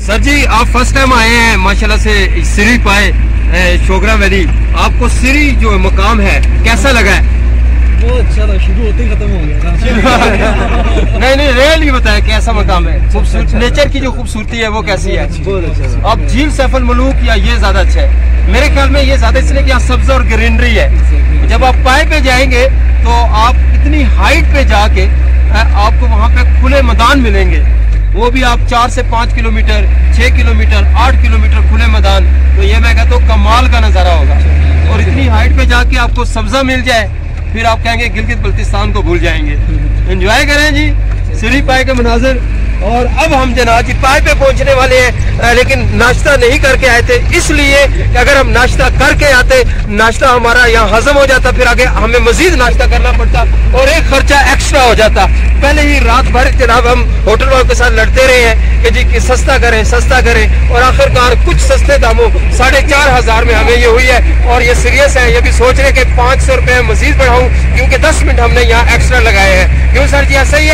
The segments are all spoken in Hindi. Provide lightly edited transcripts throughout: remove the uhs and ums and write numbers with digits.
सर जी, आप फर्स्ट टाइम आए हैं माशाल्लाह से सिरी पाए शोगरा वैली। आपको सिरी जो मकाम है कैसा लगा है? बहुत अच्छा था, शुरू होते ही खत्म हो गया। नहीं रियली बताया कैसा मकाम है? खूबसूरत नेचर की जो खूबसूरती है वो कैसी है? बहुत अच्छा। अब झील सैफुल मलूक या ये ज्यादा अच्छा है? मेरे ख्याल में ये ज्यादा इसलिए कि यहाँ सब्ज और ग्रीनरी है। जब आप पाए पे जाएंगे तो आप इतनी हाइट पे जाके आपको वहाँ पे खुले मैदान मिलेंगे, वो भी आप 4 से 5 किलोमीटर, 6 किलोमीटर, 8 किलोमीटर खुले मैदान। तो ये मैं कहता हूँ कमाल का नज़ारा होगा। और इतनी हाइट पे जाके आपको सब्जा मिल जाए, फिर आप कहेंगे गिलगित बल्तिस्तान को भूल जाएंगे। एंजॉय करें जी सिरी पाए के मनाजिर। और अब हम जनाब जी पाए पे पहुंचने वाले हैं, लेकिन नाश्ता नहीं करके आए थे, इसलिए कि अगर हम नाश्ता करके आते, नाश्ता हमारा यहाँ हजम हो जाता, फिर आगे हमें मजीद नाश्ता करना पड़ता और एक खर्चा एक्स्ट्रा हो जाता। पहले ही रात भर जनाब हम होटल वालों के साथ लड़ते रहे हैं कि जी कि सस्ता करें, और आखिरकार कुछ सस्ते दामों 4,500 में हमें ये हुई है। और ये सीरियस है, ये भी सोच रहे कि 500 रुपये मजीद बढ़ाऊं, क्योंकि 10 मिनट हमने यहाँ एक्स्ट्रा लगाए हैं। क्यों सर जी, ऐसा ही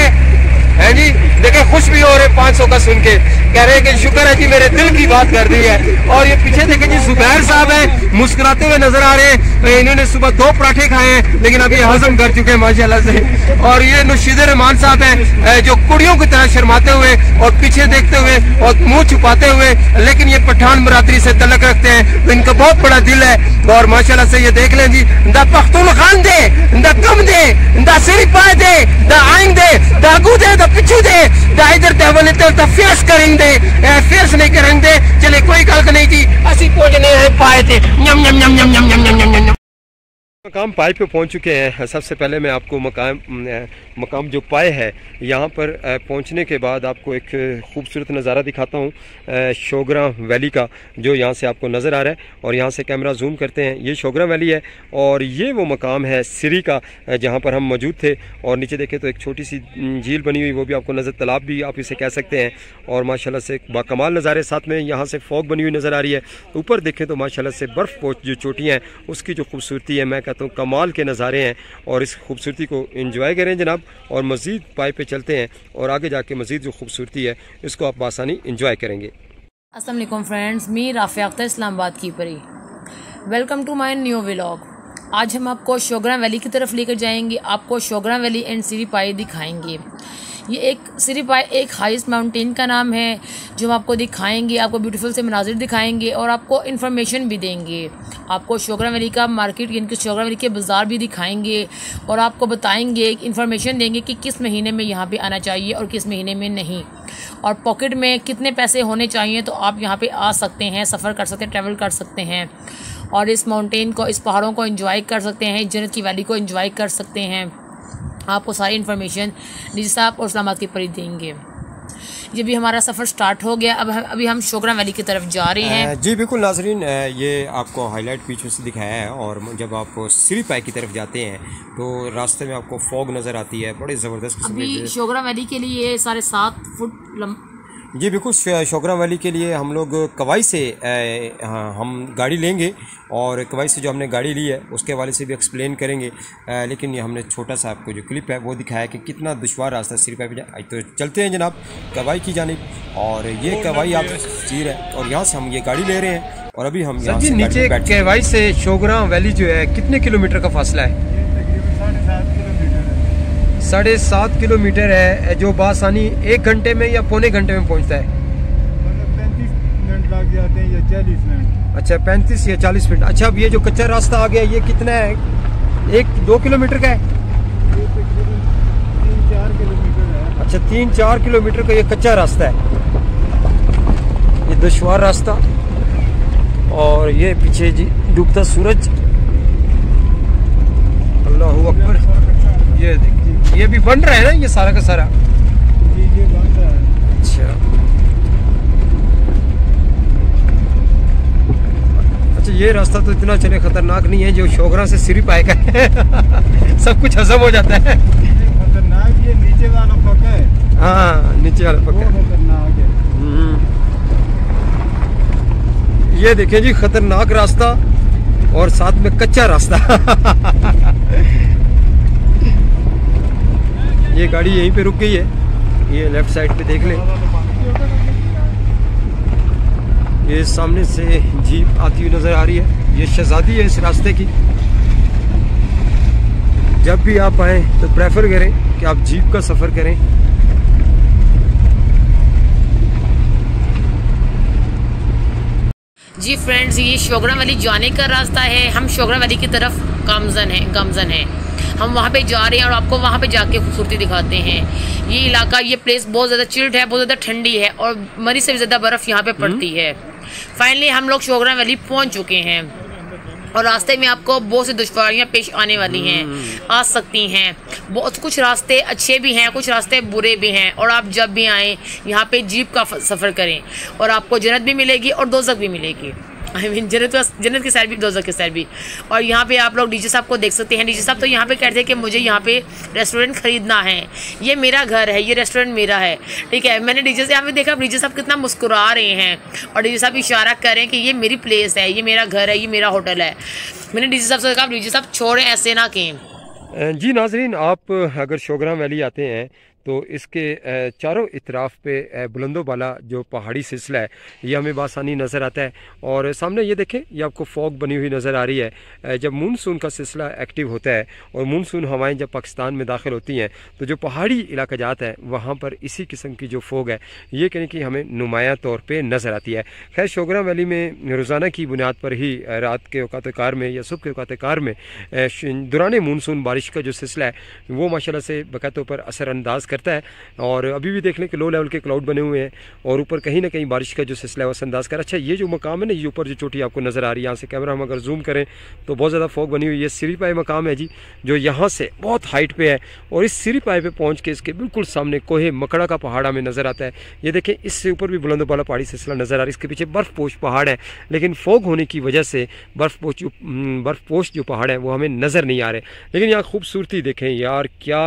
है जी? देखे खुश भी हो रहे 500 का सुन के, कह रहे हैं कि शुक्र है जी मेरे दिल की बात कर दी है। और ये पीछे देखे जी जुबैर साहब है, मुस्कुराते हुए नजर आ रहे हैं। इन्होंने सुबह 2 पराठे खाए हैं, लेकिन अभी हजम कर चुके हैं माशाल्लाह से। और ये नुशीद रहमान साहब हैं, जो कुड़ियों की तरह शर्माते हुए और पीछे देखते हुए और मुंह छुपाते हुए, लेकिन ये पठान बरादरी से तल्लक रखते हैं, तो इनका बहुत बड़ा दिल है। और माशाल्लाह से ये देख लें जी, दा पख्तूनखान दे, दा कम दे, दा सिरी पाए दे, दा आइंग दे, दा आगू दे, दा पिछू दे, दा इधर देवल दा फेस करेंगे, फेस नहीं करेंगे। चले कोई गल नहीं जी, असी पहुंचने हैं पाए थे। यम यम यम यम यम यम यम यम। मकाम पाए पे पहुंच चुके हैं। सबसे पहले मैं आपको मकाम जो पाए है, यहाँ पर पहुंचने के बाद आपको एक खूबसूरत नज़ारा दिखाता हूँ शोगरा वैली का, जो यहाँ से आपको नज़र आ रहा है। और यहाँ से कैमरा जूम करते हैं, ये शोगरा वैली है और ये वो मकाम है सिरी का जहाँ पर हम मौजूद थे। और नीचे देखें तो एक छोटी सी झील बनी हुई, वो भी आपको नज़र, तालाब भी आप इसे कह सकते हैं। और माशाल्लाह से बाकमाल नज़ारे, साथ में यहाँ से फॉग बनी हुई नज़र आ रही है। ऊपर देखें तो माशाल्लाह से बर्फ़ जो चोटियाँ हैं उसकी जो खूबसूरती है, मैं कहता हूँ कमाल के नज़ारे हैं। और इस खूबसूरती को एंजॉय करें जनाब। और मज़ीद पाए पे चलते हैं और आगे जाके मज़ीद जो खूबसूरती है इसको आप आसानी एंजॉय करेंगे। अस्सलाम वालेकुम फ्रेंड्स, मी राफ़िया अख्तर इस्लामाबाद की परी, welcome to my new vlog. आज हम आपको शोगरा वैली की तरफ लेकर जाएंगे, आपको शोगरा वैली एंड सिरी पाए दिखाएंगे। ये एक सिरी पाए एक हाईएस्ट माउंटेन का नाम है, जो हम आपको दिखाएंगे, आपको ब्यूटीफुल से मनाजिर दिखाएंगे और आपको इन्फॉर्मेशन भी देंगे। आपको शोगरा वैली का मार्केट यानी कि शोगरा वैली के बाज़ार भी दिखाएंगे और आपको बताएंगे, इन्फॉर्मेशन देंगे कि किस महीने में यहाँ पे आना चाहिए और किस महीने में नहीं, और पॉकेट में कितने पैसे होने चाहिए तो आप यहाँ पे आ सकते हैं, सफ़र कर सकते हैं, ट्रैवल कर सकते हैं और इस माउंटेन को, इस पहाड़ों को एंजॉय कर सकते हैं, जन्नत की वैली को एंजॉय कर सकते हैं। आपको सारी इन्फॉर्मेशन निजी साहब और इस्लामाबाद की परी देंगे। ये भी हमारा सफ़र स्टार्ट हो गया। अभी हम शोगरा वैली की तरफ जा रहे हैं। जी बिल्कुल नाजरीन, ये आपको हाईलाइट पीछे से दिखाया है। और जब आप सिरी पाए की तरफ जाते हैं तो रास्ते में आपको फॉग नज़र आती है, बड़े ज़बरदस्त। अभी शोगरा वैली के लिए 7.5 फुट जी बिल्कुल, शोगरा वैली के लिए हम लोग कवाई से हम गाड़ी लेंगे और कवाई से जो हमने गाड़ी ली है उसके हवाले से भी एक्सप्लेन करेंगे। लेकिन ये हमने छोटा सा आपको जो क्लिप है वो दिखाया कि कितना दुश्वार रास्ता सिरी पाए पे। तो चलते हैं जनाब कवाई की जानिब। और ये कवाई आप चीर है और यहाँ से हम ये गाड़ी ले रहे हैं। और अभी हम यहाँ से नीचे कवाई से शोगरा वैली जो है कितने किलोमीटर का फासला है? 7.5 किलोमीटर है, जो बासानी 1 घंटे में या पौने घंटे में पहुंचता है। 35 मिनट लग जाते हैं या 40 मिनट। अच्छा 35 या 40 मिनट। अच्छा, अब ये जो कच्चा रास्ता आ गया ये कितना है? 1-2 किलोमीटर का है? 3-4 किलोमीटर है। अच्छा 3-4 किलोमीटर का ये कच्चा रास्ता है, ये दुश्वार रास्ता। और ये पीछे जी डूबता सूरज, अल्लाहू अकबर। ये देखिए, ये भी बन रहा है ना, ये सारा का सारा? जी ये बन रहा है। अच्छा अच्छा, ये रास्ता तो इतना चले खतरनाक नहीं है जो शोगरा से सिरी पाए का है। सब कुछ हजम हो जाता है। खतरनाक ये नीचे वाला पक्का है। हाँ नीचे वाला पक्का खतरनाक है। ये देखिए जी खतरनाक रास्ता और साथ में कच्चा रास्ता। ये गाड़ी यहीं पे रुक गई है, ये लेफ्ट साइड पे देख लें। ये सामने से जीप आती हुई नज़र आ रही है। ये शहजादी है इस रास्ते की। जब भी आप आएँ तो प्रेफर करें कि आप जीप का सफ़र करें। जी फ्रेंड्स, ये शोगरा वैली जाने का रास्ता है। हम शोगरा वैली की तरफ गामजन है। हम वहाँ पे जा रहे हैं और आपको वहाँ पे जाके खूबसूरती दिखाते हैं। ये इलाका, ये प्लेस बहुत ज़्यादा चिल्ड है, बहुत ज़्यादा ठंडी है और मरी से भी ज़्यादा बर्फ़ यहाँ पे पड़ती है। फाइनली हम लोग शोगरा वैली पहुँच चुके हैं और रास्ते में आपको बहुत सी दुश्वारियाँ पेश आने वाली हैं, आ सकती हैं। बहुत कुछ रास्ते अच्छे भी हैं, कुछ रास्ते बुरे भी हैं। और आप जब भी आएँ यहाँ पे जीप का सफ़र करें और आपको जन्नत भी मिलेगी और दोज़ख भी मिलेगी। जन्नत की साइड भी, दोज़ख की साइड भी। और यहाँ पे आप लोग डीजे साहब को देख सकते हैं। डीजे साहब तो यहाँ पे कहते हैं कि मुझे यहाँ पे रेस्टोरेंट ख़रीदना है, ये मेरा घर है, ये रेस्टोरेंट मेरा है। ठीक है, मैंने डीजे से यहाँ पे देखा, डीजे साहब कितना मुस्कुरा रहे हैं और डीजे साहब इशारा कर रहे हैं कि ये मेरी प्लेस है, ये मेरा घर है, ये मेरा होटल है। मैंने डीजे साहब से कहा, डीजे साहब छोड़ें, ऐसे ना कहें। जी नाजरीन, आप अगर शोगरा वैली आते हैं तो इसके चारों इतराफ़ पे बुलंदो बाला जो पहाड़ी सिलसिला है ये हमें बासानी नज़र आता है। और सामने ये देखें, ये आपको फॉग बनी हुई नज़र आ रही है। जब मानसून का सिलसिला एक्टिव होता है और मानसून हवाएं जब पाकिस्तान में दाखिल होती हैं तो जो पहाड़ी इलाका जाता है वहाँ पर इसी किस्म की जो फॉग है ये कहीं कि हमें नुमायाँ तौर पर नज़र आती है। खैर, शोगरा वैली में रोज़ाना की बुनियाद पर ही रात के औकात कार में या सुबह के औकात कार में दौरान मानसून बारिश का जो सिलसिला है वो माशाल्लाह से बकायदा पर असरअंदाज करता है। और अभी भी देख लें कि लो लेवल के क्लाउड बने हुए हैं और ऊपर कहीं ना कहीं बारिश का जो सिलसिला है वो असरअंदाज कर। अच्छा, ये जो मकाम है ना, ये ऊपर जो चोटी आपको नज़र आ रही है, यहाँ से कैमरा हम अगर जूम करें तो बहुत ज़्यादा फॉग बनी हुई है। ये सिरीपाई मकाम है जी, जो यहाँ से बहुत हाइट पे है और इस सिरीपाई पे पहुँच के इसके बिल्कुल सामने कोहे मकड़ा का पहाड़ हमें नज़र आता है। ये देखें, इससे ऊपर भी बुलंदोबाला पहाड़ी सिलसिला नज़र आ रहा है। इसके पीछे बर्फ़पोश पहाड़ है, लेकिन फॉग होने की वजह से बर्फ़पोश जो पहाड़ है वो हमें नज़र नहीं आ रहे। लेकिन यहाँ खूबसूरती देखें यार, क्या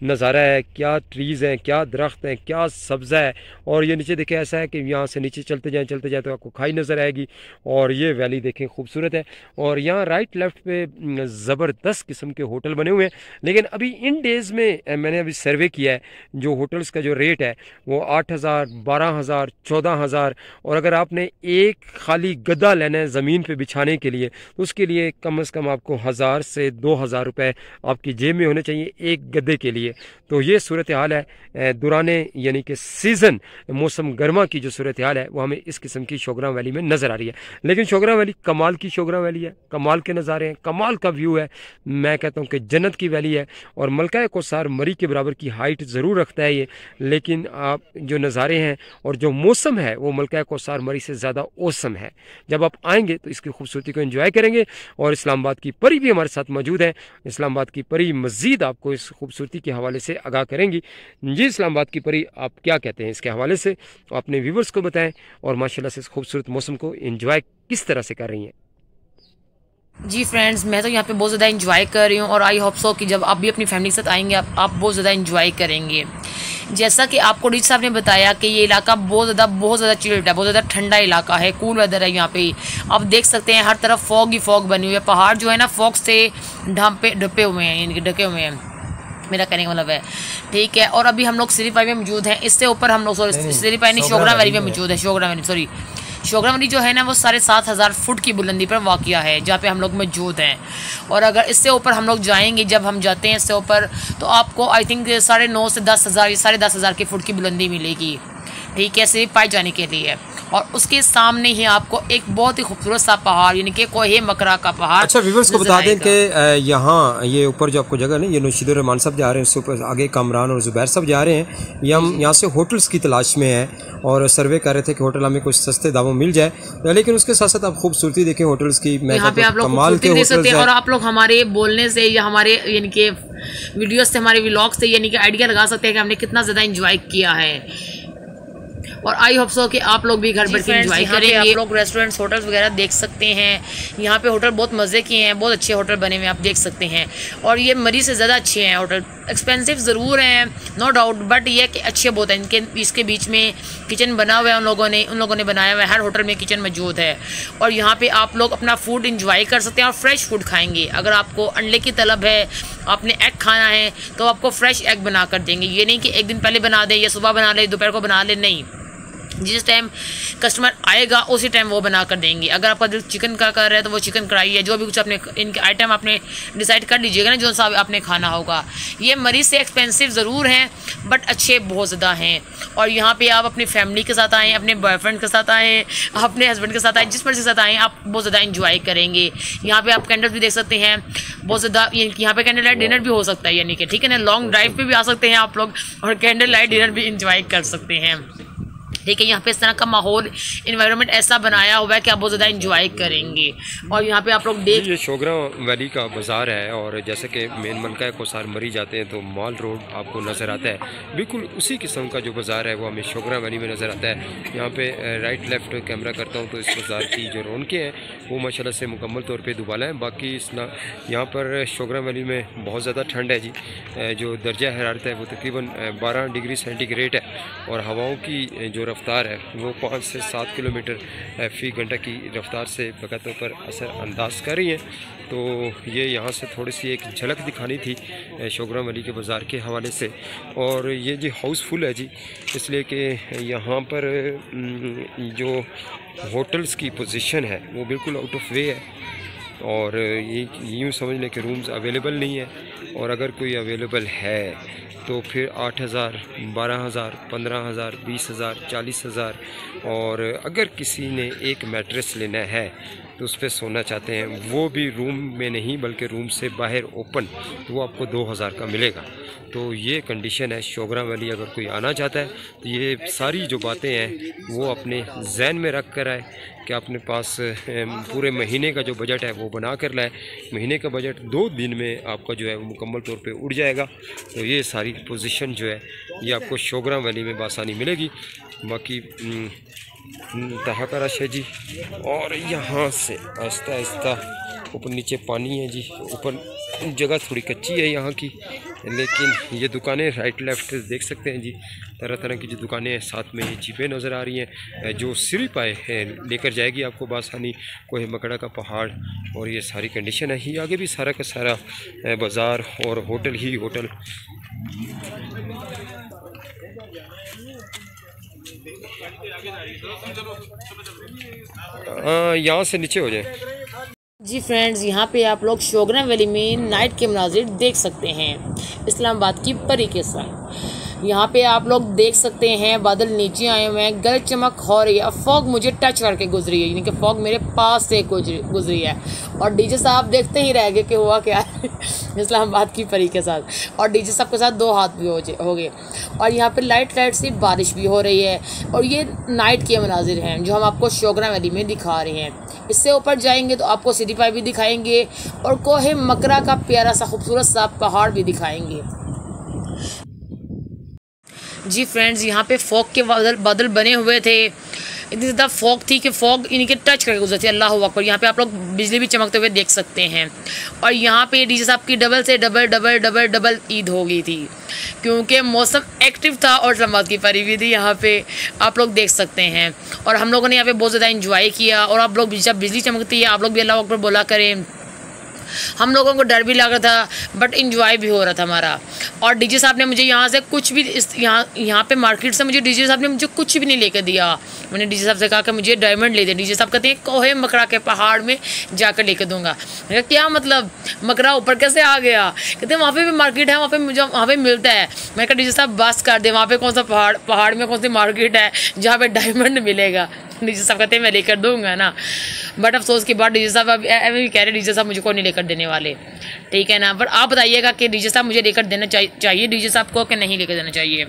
नज़ारा है, क्या ट्रीज़ हैं, क्या दरख्त हैं, क्या सब्ज़ा है। और ये नीचे देखें, ऐसा है कि यहाँ से नीचे चलते जाएँ तो आपको खाई नज़र आएगी। और ये वैली देखें, खूबसूरत है। और यहाँ राइट लेफ्ट पे ज़बरदस्त किस्म के होटल बने हुए हैं। लेकिन अभी इन डेज़ में मैंने अभी सर्वे किया है, जो होटल्स का जो रेट है वो 8,000, 12,000, 14,000। और अगर आपने एक खाली गद्दा लेना है ज़मीन पे बिछाने के लिए तो उसके लिए कम से कम आपको 1,000 से 2,000 रुपये आपकी जेब में होने चाहिए एक गद्दे के लिए। तो ये सूरत हाल है दुराने यानी कि सीज़न मौसम गर्मा की जो सूरत हाल है वो हमें इस किस्म की शोगरा वैली में नज़र आ रही है। लेकिन शोगरा वैली कमाल की शोगरा वैली है, कमाल के नज़ारे हैं, कमाल का व्यू है। मैं कहता हूँ कि जन्नत की वैली है। और मलका कौसार मरी के बराबर की हाइट ज़रूर रखता है ये, लेकिन आप जो नज़ारे हैं और जो मौसम है वो मलका कौसार मरी से ज़्यादा औसम है। जब आप आएँगे तो इसकी खूबसूरती को एंजॉय करेंगे। और इस्लामाबाद की परी भी हमारे साथ मौजूद है। इस्लामाबाद की परी मज़ीद आपको इस खूबसूरती के हवाले से आगाह करेंगी। जी इस्लामाबाद की परी, आप क्या कहते हैं इसके हवाले से, अपने व्यूवर्स को बताएं और माशाल्लाह से इस खूबसूरत मौसम को एंजॉय किस तरह से कर रही हैं। जी फ्रेंड्स, मैं तो यहाँ पे बहुत ज़्यादा एंजॉय कर रही हूँ और आई होप सो कि जब आप भी अपनी फैमिली के साथ आएंगे आप बहुत ज़्यादा एंजॉय करेंगे। जैसा कि आपको डीजे साहब ने बताया कि ये इलाका बहुत ज़्यादा चिल्ड है, बहुत ज़्यादा ठंडा इलाका है, कूल वेदर है यहाँ पे। आप देख सकते हैं हर तरफ फॉग ही फॉग बनी हुई है। पहाड़ जो है ना फॉग से ढपे हुए हैं, यानी कि ढके हुए हैं, मेरा कहने का मतलब है। ठीक है, और अभी हम लोग सिरीपाई में मौजूद हैं। इससे ऊपर हम लोग सिरीपाई नहीं, शोगरा वैली में मौजूद है। शोगरा वैली जो है ना वो 7,500 फुट की बुलंदी पर वाक़या है जहाँ पे हम लोग मौजूद हैं। और अगर इससे ऊपर हम लोग जाएंगे, जब हम जाते हैं इससे ऊपर, तो आपको आई थिंक 9.5 से 10,000 या 10,500 की फुट की बुलंदी मिलेगी। ठीक है, सिर्फ पाई जाने के लिए। और उसके सामने ही आपको एक बहुत ही खूबसूरत सा पहाड़ यानी कि कोहे मकरा का पहाड़। अच्छा, व्यूअर्स को बता दें कि यहाँ ये ऊपर जो आपको जगह नहीं, ये नौशीदुर रहमान साहब जा रहे हैं, उससे ऊपर आगे कामरान और जुबैर साहब जा रहे हैं। ये हम यहाँ से होटल्स की तलाश में हैं और सर्वे कर रहे थे कि होटल हमें कुछ सस्ते दामों मिल जाए। लेकिन उसके साथ साथ आप खूबसूरती देखें होटल्स की। यहाँ पे आप लोग खूबसूरती देख सकते हैं और आप लोग हमारे बोलने से या हमारे यानी कि वीडियो से, हमारे व्लॉग से यानी कि आइडिया लगा सकते हैं कि हमने कितना ज़्यादा इंजॉय किया है। और आई होप सो कि आप लोग भी घर बैठ के एंजॉय करेंगे। आप लोग रेस्टोरेंट्स, होटल्स वगैरह देख सकते हैं। यहाँ पे होटल बहुत मज़े के हैं, बहुत अच्छे होटल बने हुए हैं, आप देख सकते हैं। और ये मरी से ज़्यादा अच्छे हैं होटल। एक्सपेंसिव ज़रूर हैं, नो डाउट, बट ये कि अच्छे बहुत हैं। इसके बीच में किचन बना हुआ है, उन लोगों ने बनाया हुआ है। हर होटल में किचन मौजूद है और यहाँ पे आप लोग अपना फूड इंजॉय कर सकते हैं और फ्रेश फूड खाएंगे। अगर आपको अंडे की तलब है, आपने एग खाना है, तो आपको फ्रेश एग बना कर देंगे। ये नहीं कि एक दिन पहले बना दें या सुबह बना ले, दोपहर को बना ले, नहीं। जिस टाइम कस्टमर आएगा उसी टाइम वो बना कर देंगे। अगर आपका दिल चिकन का कर रहा है तो वो चिकन कढ़ाई है, जो भी कुछ अपने इनके आइटम आपने डिसाइड कर लीजिएगा ना, जो सा आपने खाना होगा। ये मरीज़ से एक्सपेंसिव ज़रूर हैं बट अच्छे बहुत ज़्यादा हैं। और यहाँ पे आप अपनी फैमिली के साथ आएँ, अपने बॉयफ्रेंड के साथ आएँ, अपने हस्बैंड के साथ आएँ, जिस मर्जी के साथ आएँ, आप बहुत ज़्यादा इंजॉय करेंगे। यहाँ पे आप कैंडल्स भी देख सकते हैं, बहुत ज़्यादा। यहाँ पे कैंडल लाइट डिनर भी हो सकता है, यानी कि ठीक है ना, लॉन्ग ड्राइव पे भी आ सकते हैं आप लोग और कैंडल लाइट डिनर भी इंजॉय कर सकते हैं। ठीक है, यहाँ पे इस तरह का माहौल इन्वायरमेंट ऐसा बनाया हुआ है कि आप बहुत ज़्यादा इंजॉय करेंगे। और यहाँ पे आप लोग देख, ये शोगरा वैली का बाज़ार है और जैसे कि मेन मनका कोसार मरी जाते हैं तो मॉल रोड आपको नज़र आता है, बिल्कुल उसी किस्म का जो बाज़ार है वो हमें शोगरा वैली में नज़र आता है। यहाँ पे राइट लेफ़्ट कैमरा करता हूँ तो इस बाज़ार की जो रौनकें हैं वो माशाल्लाह से मुकम्मल तौर पर दुबाला है। बाकी यहाँ पर शोगरा वैली में बहुत ज़्यादा ठंड है जी, जो दर्जा हरारत है वो तकरीबन 12 डिग्री सेंटीग्रेड है और हवाओं की जो रफ्तार है वो 5 से 7 किलोमीटर फ़ी घंटा की रफ्तार से बकायदा पर असर अंदाज कर रही है। तो ये यहाँ से थोड़ी सी एक झलक दिखानी थी शोगरा वैली के बाज़ार के हवाले से। और ये जी हाउसफुल है जी, इसलिए कि यहाँ पर जो होटल्स की पोजीशन है वो बिल्कुल आउट ऑफ वे है और ये यूँ समझ लें कि रूम्स अवेलेबल नहीं है। और अगर कोई अवेलेबल है तो फिर 8,000, 12,000, 15,000, 20,000, 40,000। और अगर किसी ने एक मैट्रेस लेना है तो उस पर सोना चाहते हैं, वो भी रूम में नहीं बल्कि रूम से बाहर ओपन, तो वो आपको 2,000 का मिलेगा। तो ये कंडीशन है शोगरा वैली। अगर कोई आना चाहता है तो ये सारी जो बातें हैं वो अपने जहन में रख कर आए कि अपने पास पूरे महीने का जो बजट है वो बना कर लाए। महीने का बजट 2 दिन में आपका जो है वो मुकम्मल तौर पे उड़ जाएगा। तो ये सारी पोजीशन जो है ये आपको शोगरा वैली में बासानी मिलेगी। बाकी तहा का रश है जी, और यहाँ से आहिस्ता आहिस्ता ऊपर नीचे पानी है जी। ऊपर जगह थोड़ी कच्ची है यहाँ की, लेकिन ये दुकानें राइट लेफ़्ट देख सकते हैं जी, तरह तरह की जो दुकानें हैं। साथ में ये जीपें नज़र आ रही हैं जो सिरी पाए लेकर जाएगी आपको बासानी कोहे मकड़ा का पहाड़। और ये सारी कंडीशन है। ये आगे भी सारा का सारा बाज़ार और होटल ही होटल। यहाँ से नीचे हो जाए जी फ्रेंड्स, यहाँ पे आप लोग शोगरा वैली में नाइट के मनाजिर देख सकते हैं, इस्लामाबाद की परी के साथ। यहाँ पे आप लोग देख सकते हैं बादल नीचे आए हुए हैं, गरज चमक हो रही है। फॉग मुझे टच करके गुजरी है, यानी कि फॉग मेरे पास से गुजरी है। और डीजे साहब देखते ही रह गए कि हुआ क्या है इस्लामाबाद की परी के साथ। और डीजे साहब के साथ 2 हाथ भी हो गए। और यहाँ पे लाइट से बारिश भी हो रही है। और ये नाइट के मनाजिर हैं जो हम आपको शोगरा वैली में दिखा रहे हैं। इससे ऊपर जाएंगे तो आपको सिटी पाई भी दिखाएंगे और कोहे मकरा का प्यारा सा खूबसूरत सा पहाड़ भी दिखाएंगे। जी फ्रेंड्स, यहाँ पे फॉग के बादल बने हुए थे, इतनी ज़्यादा फॉग थी कि फॉग इनके टच करके गुजरती है। अल्लाह अकबर। यहाँ पे आप लोग बिजली भी चमकते हुए देख सकते हैं। और यहाँ पे डीजे साहब की डबल से डबल ईद हो गई थी, क्योंकि मौसम एक्टिव था और इस्लामाबाद की परी भी थी। यहाँ पे आप लोग देख सकते हैं। और हम लोगों ने यहाँ पे बहुत ज़्यादा इंजॉय किया। और आप लोग जब बिजली चमकती है आप लोग भी अल्लाह अकबर बोला करें। हम लोगों को डर भी लग रहा था बट इंजॉय भी हो रहा था हमारा। और डीजे साहब ने मुझे यहाँ से कुछ भी यहाँ पे मार्केट से मुझे डीजे साहब ने मुझे कुछ भी नहीं लेकर दिया। मैंने डीजे साहब से कहा कि मुझे डायमंड ले दे। डीजे साहब कहते हैं कोहे मकरा के पहाड़ में जाकर लेकर दूंगा। मैंने कहा क्या मतलब, मकरा ऊपर कैसे आ गया? कहते हैं वहाँ पे भी मार्केट है, वहाँ पे मिलता है। मैंने कहा डीजे साहब बस कर दे, वहाँ पे कौन सा पहाड़ में कौन सी मार्केट है जहाँ पे डायमंड मिलेगा? डीजे साहब कहते हैं मैं लेकर दूंगा ना। बट अफसोस के बाद डीजे साहब अब भी कह रहे डीजे साहब मुझे को नहीं लेकर देने वाले, ठीक है ना। पर आप बताइएगा कि डीजे साहब मुझे लेकर देना चाहिए डीजे साहब को कि नहीं लेकर देना चाहिए।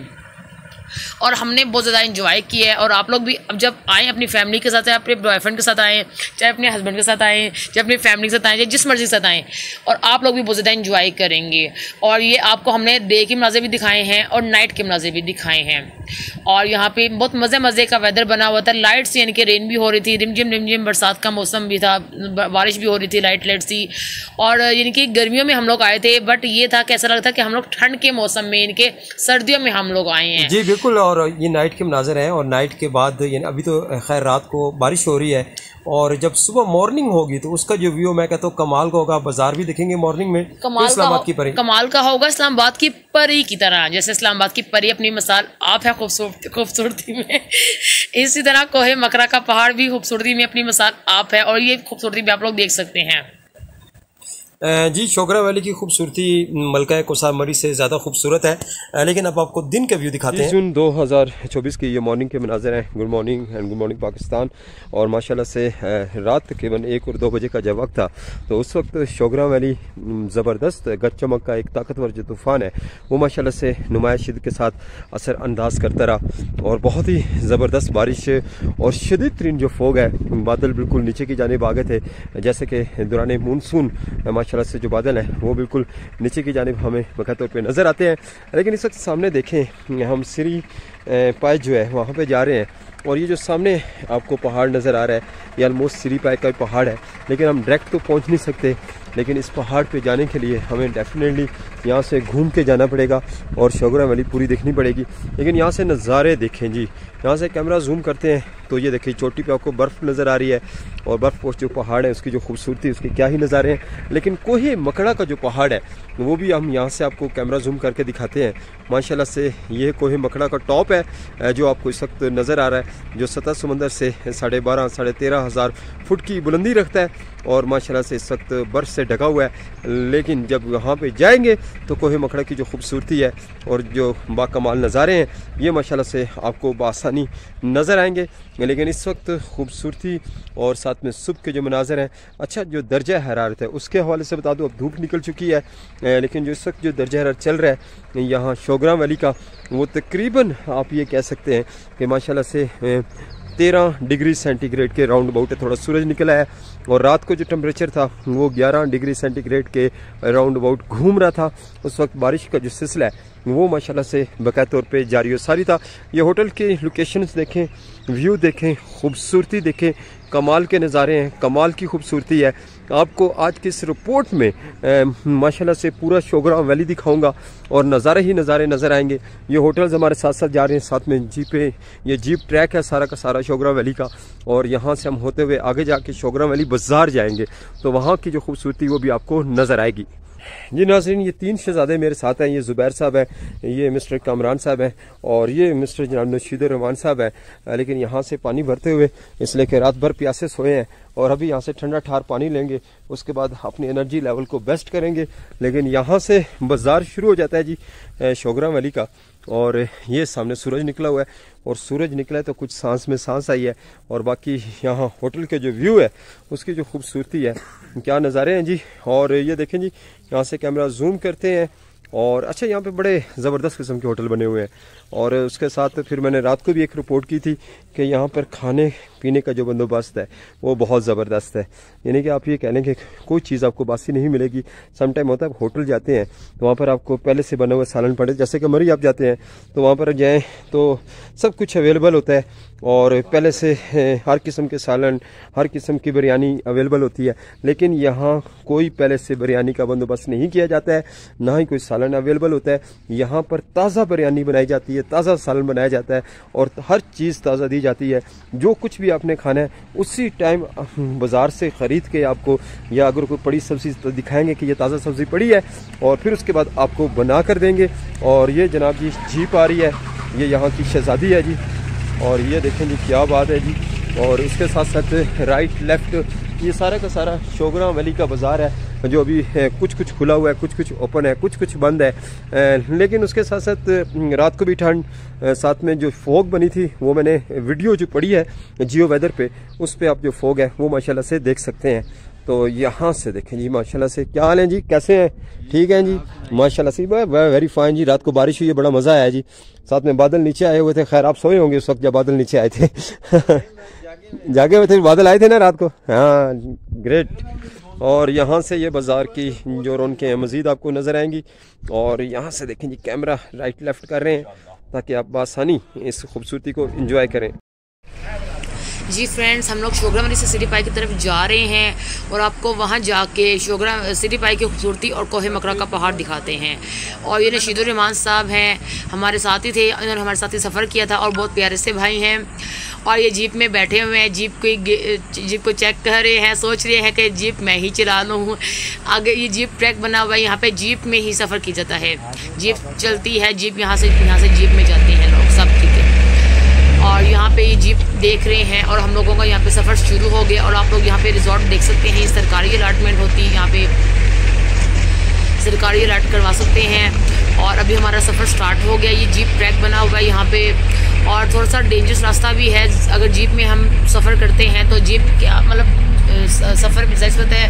और हमने बहुत ज़्यादा इंजॉय किया है। और आप लोग भी अब जब आएँ अपनी फैमिली के साथ आएँ, अपने बॉयफ्रेंड के साथ आएँ, चाहे अपने हस्बैंड के साथ आएँ, चाहे अपनी फैमिली के साथ आएँ, चाहे जिस मर्जी के साथ आएँ, और आप लोग भी बहुत ज़्यादा इंजॉय करेंगे। और ये आपको हमने डे के मनाज़िर भी दिखाए हैं और नाइट के मनाज़िर भी दिखाए हैं। और यहाँ पे बहुत मज़े का वेदर बना हुआ था। लाइट्स यानी कि रेन भी हो रही थी, रिमझिम बरसात का मौसम भी था, बारिश भी हो रही थी, लाइट थी। और यानी कि गर्मियों में हम लोग आए थे, बट ये था कैसा लगता कि हम लोग ठंड के मौसम में यानी कि सर्दियों में हम लोग आए हैं। जी बिल्कुल। और ये नाइट के मनाज़र हैं, और नाइट के बाद यानी अभी तो खैर रात को बारिश हो रही है, और जब सुबह मॉर्निंग होगी तो उसका जो व्यू मैं कहता हूँ कमाल का होगा। बाजार भी देखेंगे मॉर्निंग में, इस्लामाबाद की परी कमाल का होगा, इस्लामाबाद की परी की तरह। जैसे इस्लामाबाद की परी अपनी मिसाल आप है खूबसूरती में, इसी तरह कोहे मकरा का पहाड़ भी खूबसूरती में अपनी मिसाल आप है, और ये खूबसूरती भी आप लोग देख सकते हैं। जी शोगरा वैली की खूबसूरती मलका कोसार मरी से ज़्यादा खूबसूरत है, लेकिन अब आपको दिन का व्यू दिखाते हैं। जून 2024 की ये मॉर्निंग के मनाज़र हैं। Good morning and good morning Pakistan. और माशाल्लाह से रात तकरीबन 1 और 2 बजे का जब वक्त था तो उस वक्त शोगरा वैली ज़बरदस्त गज चमक का एक ताकतवर जो तूफ़ान है वो माशाल्लाह से नुमाया शिद्दत के साथ असर अंदाज करता रहा, और बहुत ही ज़बरदस्त बारिश और शदीद तरीन जो फोग है, बादल बिल्कुल नीचे की जानिब आ गए थे, जैसे कि दौरान मानसून माशाल्लाह से जो बादल हैं वो बिल्कुल नीचे की जानिब हमें बकाया तौर पे नज़र आते हैं। लेकिन इस वक्त सामने देखें हम सिरी पाए जो है वहाँ पे जा रहे हैं, और ये जो सामने आपको पहाड़ नज़र आ रहा है ये ऑलमोस्ट सिरी पाए का पहाड़ है, लेकिन हम डायरेक्ट तो पहुँच नहीं सकते, लेकिन इस पहाड़ पे जाने के लिए हमें डेफिनेटली यहाँ से घूम के जाना पड़ेगा और शोगरा वैली पूरी देखनी पड़ेगी। लेकिन यहाँ से नज़ारे देखें जी, यहाँ से कैमरा जूम करते हैं तो ये देखिए चोटी पे आपको बर्फ़ नज़र आ रही है, और बर्फ़ पोस्ट जो पहाड़ है उसकी जो खूबसूरती उसके क्या ही नज़ारे हैं। लेकिन कोहे मकड़ा का जो पहाड़ है वो भी हम यहाँ से आपको कैमरा जूम करके दिखाते हैं। माशाल्लाह से ये कोहे मकड़ा का टॉप है जो आपको इस वक्त नज़र आ रहा है, जो सतह समंदर से 12,500 साढ़े 13,000 फुट की बुलंदी रखता है, और माशाल्लाह से इस वक्त बर्फ़ से ढका हुआ है। लेकिन जब वहाँ पे जाएंगे तो कोहे मकड़ा की जो खूबसूरती है और जो बाकमाल नज़ारे हैं ये माशाल्लाह से आपको बआसानी नज़र आएंगे। लेकिन इस वक्त खूबसूरती और साथ में सुबह के जो मनाज़र हैं, अच्छा जो दर्जा हरारत है उसके हवाले से बता दूँ, अब धूप निकल चुकी है, लेकिन जो इस वक्त जो दर्जा हरारत चल रहा है यहाँ शोगरा वैली का वो तकरीबन आप ये कह सकते हैं कि माशाल्लाह से 13 डिग्री सेंटीग्रेड के राउंड अबाउट है। थोड़ा सूरज निकला है, और रात को जो टेम्परेचर था वो 11 डिग्री सेंटीग्रेड के राउंड अबाउट घूम रहा था। उस वक्त बारिश का जो सिलसिला है वो माशाल्लाह से बकाया तौर पे जारी और सारी था। ये होटल के लोकेशंस देखें, व्यू देखें, खूबसूरती देखें, कमाल के नज़ारे हैं, कमाल की खूबसूरती है। आपको आज की इस रिपोर्ट में माशाल्लाह से पूरा शोगरा वैली दिखाऊंगा और नज़ारे ही नज़ारे नज़र आएंगे। ये होटल्स हमारे साथ साथ जा रहे हैं, साथ में जीपें, ये जीप ट्रैक है सारा का सारा शोगरा वैली का, और यहाँ से हम होते हुए आगे जाके शोगरा वैली बाज़ार जाएंगे तो वहाँ की जो खूबसूरती वो भी आपको नज़र आएगी। जी नाज़रीन, ये 3 शहज़ादे मेरे साथ हैं। ये ज़ुबैर साहब हैं, ये मिस्टर कामरान साहब हैं, और ये मिस्टर जनाब नशीदुर रहमान साहब हैं। लेकिन यहाँ से पानी भरते हुए इसलिए कि रात भर प्यासे सोए हैं, और अभी यहाँ से ठंडा ठार पानी लेंगे, उसके बाद अपनी एनर्जी लेवल को बेस्ट करेंगे। लेकिन यहाँ से बाज़ार शुरू हो जाता है जी शोगरा वैली का, और ये सामने सूरज निकला हुआ है, और सूरज निकला है तो कुछ सांस में सांस आई है, और बाकी यहाँ होटल के जो व्यू है उसकी जो खूबसूरती है, क्या नज़ारे हैं जी। और ये देखें जी, यहाँ से कैमरा जूम करते हैं, और अच्छा यहाँ पे बड़े ज़बरदस्त किस्म के होटल बने हुए हैं। और उसके साथ फिर मैंने रात को भी एक रिपोर्ट की थी कि यहाँ पर खाने पीने का जो बंदोबस्त है वो बहुत ज़बरदस्त है, यानी कि आप ये कह लें कि कोई चीज़ आपको बासी नहीं मिलेगी। समटाइम होता है आप होटल जाते हैं तो वहाँ पर आपको पहले से बना हुआ सालन पड़े, जैसे कि मरी आप जाते हैं तो वहाँ पर जाएँ तो सब कुछ अवेलेबल होता है, और पहले से हर किस्म के सालन, हर किस्म की बिरयानी अवेलेबल होती है। लेकिन यहाँ कोई पहले से बिरयानी का बंदोबस्त नहीं किया जाता है, ना ही कोई सालन अवेलेबल होता है। यहाँ पर ताज़ा बिरयानी बनाई जाती है, ताज़ा सालन बनाया जाता है, और हर चीज़ ताज़ा दी जाती है। जो कुछ भी आपने खाना है उसी टाइम बाज़ार से ख़रीद के आपको, या अगर कोई पड़ी सब्ज़ी तो दिखाएंगे कि ये ताज़ा सब्ज़ी पड़ी है, और फिर उसके बाद आपको बना कर देंगे। और ये जनाब जी जीप आ रही है, ये यहाँ की शहज़ादी है जी, और ये देखें जी क्या बात है जी। और इसके साथ साथ राइट लेफ्ट ये सारा का सारा शोगरा वैली का बाज़ार है, जो अभी कुछ कुछ खुला हुआ है, कुछ कुछ ओपन है, कुछ कुछ बंद है। लेकिन उसके साथ साथ रात को भी ठंड, साथ में जो फोग बनी थी वो मैंने वीडियो जो पड़ी है जियो वेदर पे, उस पर आप जो फोग है वो माशाल्लाह से देख सकते हैं। तो यहाँ से देखें जी, माशाल्लाह से क्या हाल है जी, कैसे हैं? ठीक है जी, माशाल्लाह से वेरी फाइन जी। रात को बारिश हुई है, बड़ा मज़ा आया जी, साथ में बादल नीचे आए हुए थे। खैर आप सोए होंगे उस वक्त जब बादल नीचे आए थे जागे हुए थे, बादल आए थे ना रात को। हाँ ग्रेट। और यहाँ से ये बाज़ार की जो रौनकें हैं मज़ीद आपको नज़र आएंगी। और यहाँ से देखें जी, कैमरा राइट लेफ्ट कर रहे हैं ताकि आप बआसानी इस खूबसूरती को एंजॉय करें। जी फ्रेंड्स, हम लोग शोगरा वैली से सिटी पाई की तरफ जा रहे हैं और आपको वहाँ जाके शोगरा सिटी पाई की खूबसूरती और कोहे मकरा का पहाड़ दिखाते हैं। और ये नशीदुर रहमान साहब हैं, हमारे साथी थे, इन्होंने हमारे साथ ही सफ़र किया था और बहुत प्यारे से भाई हैं। और ये जीप में बैठे हुए हैं, जीप को चेक कर रहे हैं, सोच रहे हैं कि जीप मैं ही चला लूँ। आगे ये जीप ट्रैक बना हुआ है, यहाँ पे जीप में ही सफ़र किया जाता है। जीप चलती है, जीप यहाँ से जीप में जाते हैं लोग सब, ठीक है। और यहाँ पे ये जीप देख रहे हैं और हम लोगों का यहाँ पे सफ़र शुरू हो गया। और आप लोग यहाँ पे रिजॉर्ट देख सकते हैं, सरकारी अलाटमेंट होती है, यहाँ पे सरकारी अलाट करवा सकते हैं। और अभी हमारा सफ़र स्टार्ट हो गया। ये जीप ट्रैक बना हुआ है यहाँ पे और थोड़ा सा डेंजरस रास्ता भी है। अगर जीप में हम सफ़र करते हैं तो जीप क्या मतलब सफ़र में जैसे होता है,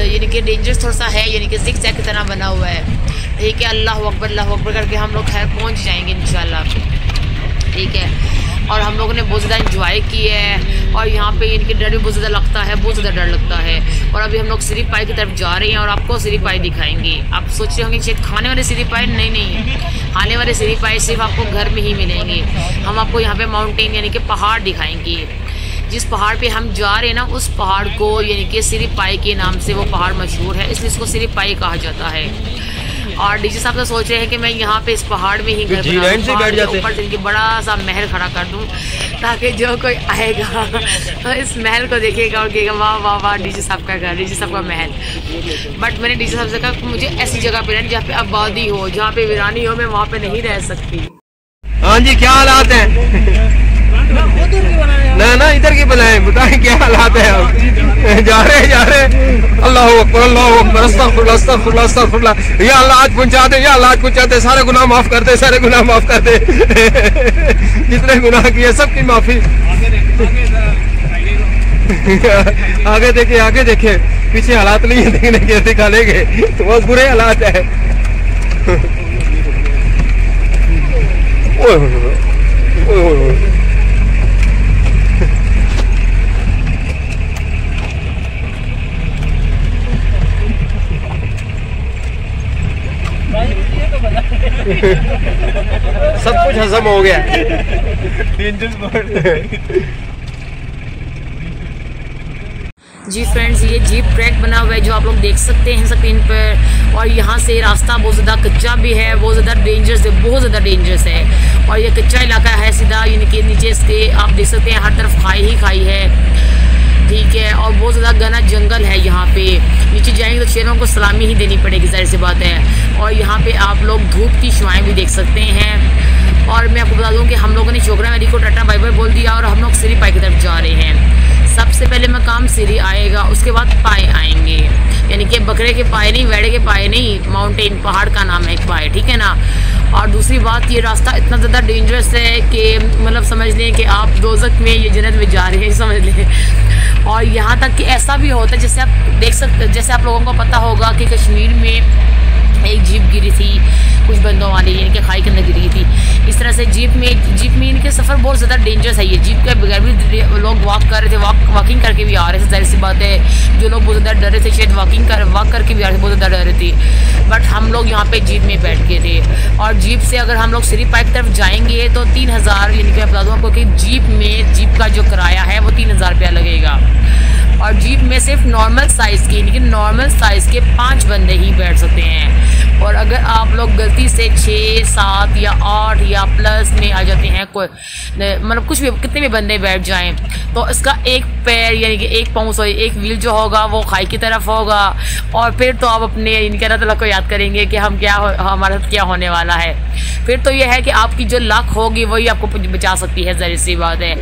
यानी कि डेंजरस थोड़ा सा है, यानी कि ज़िग ज़ैग की तरह बना हुआ है। ठीक है, अल्लाह अकबर करके हम लोग खैर पहुँच जाएंगे इंशाल्लाह, ठीक है। और हम लोगों ने बहुत ज़्यादा इंजॉय किया है और यहाँ पे इनके डर भी बहुत ज़्यादा लगता है, बहुत ज़्यादा डर लगता है। और अभी हम लोग सिटी पाई की तरफ जा रहे हैं और आपको सिटी पाई दिखाएंगे। आप सोच रहे होंगे शायद खाने वाले सिटी पाई, नहीं, खाने वाले सिटी पाई सिर्फ आपको घर में ही मिलेंगे। हम आपको यहाँ पे माउंटेन यानी कि पहाड़ दिखाएंगे। जिस पहाड़ पे हम जा रहे हैं ना, उस पहाड़ को यानी कि सिटी पाई के नाम से वो पहाड़ मशहूर है, इसलिए इसको सिटी पाई कहा जाता है। और डीजे साहब तो सोच रहे हैं कि मैं यहाँ पे इस पहाड़ में ही घर ऊपर से बड़ा सा महल खड़ा कर दूँ ताकि जो कोई आएगा तो इस महल को देखेगा और कहेगा वाह वाह वाह, डीजे साहब का घर, डीजे साहब का महल। बट मैंने डीजे साहब से कहा मुझे ऐसी जगह पे रहना जहाँ पे आबादी हो, जहाँ पे वीरानी हो, मैं वहाँ पे नहीं रह सकती। हाँ जी, क्या हालात हैं? ना इधर की बनाए, बताएं क्या हालात है। अब जा रहे अल्लाह अकबर अस्तगफुरुल्लाह, या अल्लाह आज पहुंचा दे, या अल्लाह आज पहुंचा दे, सारे गुनाह माफ कर दे, सारे गुनाह माफ कर दे। जितने गुनाह किए सबकी माफी। आगे देखे पीछे हालात नहीं है देखने के, दिखा लेंगे, बहुत बुरे हालात है। सब कुछ हजम हो गया। जी फ्रेंड्स, ये जीप ट्रैक बना हुआ है जो आप लोग देख सकते हैं स्क्रीन पर। और यहाँ से रास्ता बहुत ज़्यादा कच्चा भी है, बहुत ज़्यादा डेंजरस है, बहुत ज़्यादा डेंजरस है। और ये कच्चा इलाका है सीधा, यानी कि नीचे इसके आप देख सकते हैं हर तरफ खाई ही खाई है, ठीक है। और बहुत ज़्यादा घना जंगल है यहाँ पे। नीचे जाएंगे तो शेरों को सलामी ही देनी पड़ेगी, जाहिर सी बात है। और यहाँ पे आप लोग धूप की शुआएं भी देख सकते हैं। और मैं आपको बता दूँ कि हम लोगों ने शोगरा वैली को टाटा बाय बाय बोल दिया और हम लोग सिटी पाई की तरफ जा रहे हैं। सबसे पहले मकाम सिटी आएगा, उसके बाद पाए आएंगे, यानी कि बकरे के पाए नहीं, वेड़े के पाए नहीं, माउंटेन पहाड़ का नाम है एक पाए, ठीक है ना। और दूसरी बात, ये रास्ता इतना ज़्यादा डेंजरस है कि मतलब समझ लें कि आप दोज़ख में ये जन्नत में जा रहे हैं, समझ लें। और यहाँ तक कि ऐसा भी होता है, जैसे आप देख सकते, जैसे आप लोगों को पता होगा कि कश्मीर में एक जीप गिरी थी कुछ बंदों वाली, यानी कि खाई के अंदर गिरी थी। इस तरह से जीप में इनके सफ़र बहुत ज़्यादा डेंजरस है। ये जीप के बगैर भी लोग वॉक कर रहे थे, वॉकिंग करके भी आ रहे थे, जाहिर सी बात है। जो लोग बहुत ज़्यादा डर रहे थे शायद वॉक करके भी आ रहे थे, बहुत ज़्यादा डर रहे थे। बट हम लोग यहाँ पे जीप में बैठ गए थे। और जीप से अगर हम लोग सिटी पाई की तरफ जाएंगे तो 3000, यानी कि मैं बता दूँ आपको कि जीप का जो किराया है वो 3000 रुपया लगेगा। और जीप में सिर्फ नॉर्मल साइज़ की, यानी कि नॉर्मल साइज़ के 5 बंदे ही बैठ सकते हैं। और अगर आप लोग गलती से 6, 7 या 8 या प्लस में आ जाते हैं, कोई मतलब कुछ भी कितने भी बंदे बैठ जाएं, तो इसका एक पैर यानी कि एक पाँव सॉरी एक व्हील जो होगा वो खाई की तरफ होगा। और फिर तो आप अपने यानी कि अल्लाह ताला को याद करेंगे कि हमारा क्या होने वाला है। फिर तो यह है कि आपकी जो लक होगी वही आपको बचा सकती है, ज़ाहिर सी बात है।